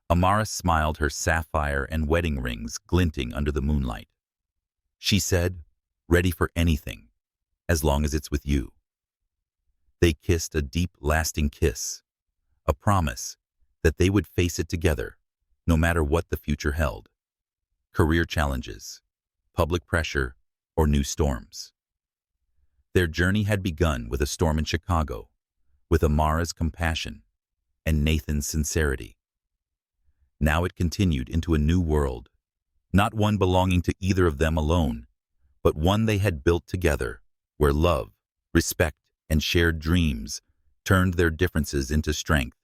Amara smiled, her sapphire and wedding rings glinting under the moonlight. She said, "Ready for anything, as long as it's with you." They kissed, a deep, lasting kiss, a promise that they would face it together, no matter what the future held. Career challenges, public pressure, or new storms. Their journey had begun with a storm in Chicago, with Amara's compassion and Nathan's sincerity. Now it continued into a new world, not one belonging to either of them alone, but one they had built together, where love, respect, and shared dreams turned their differences into strength.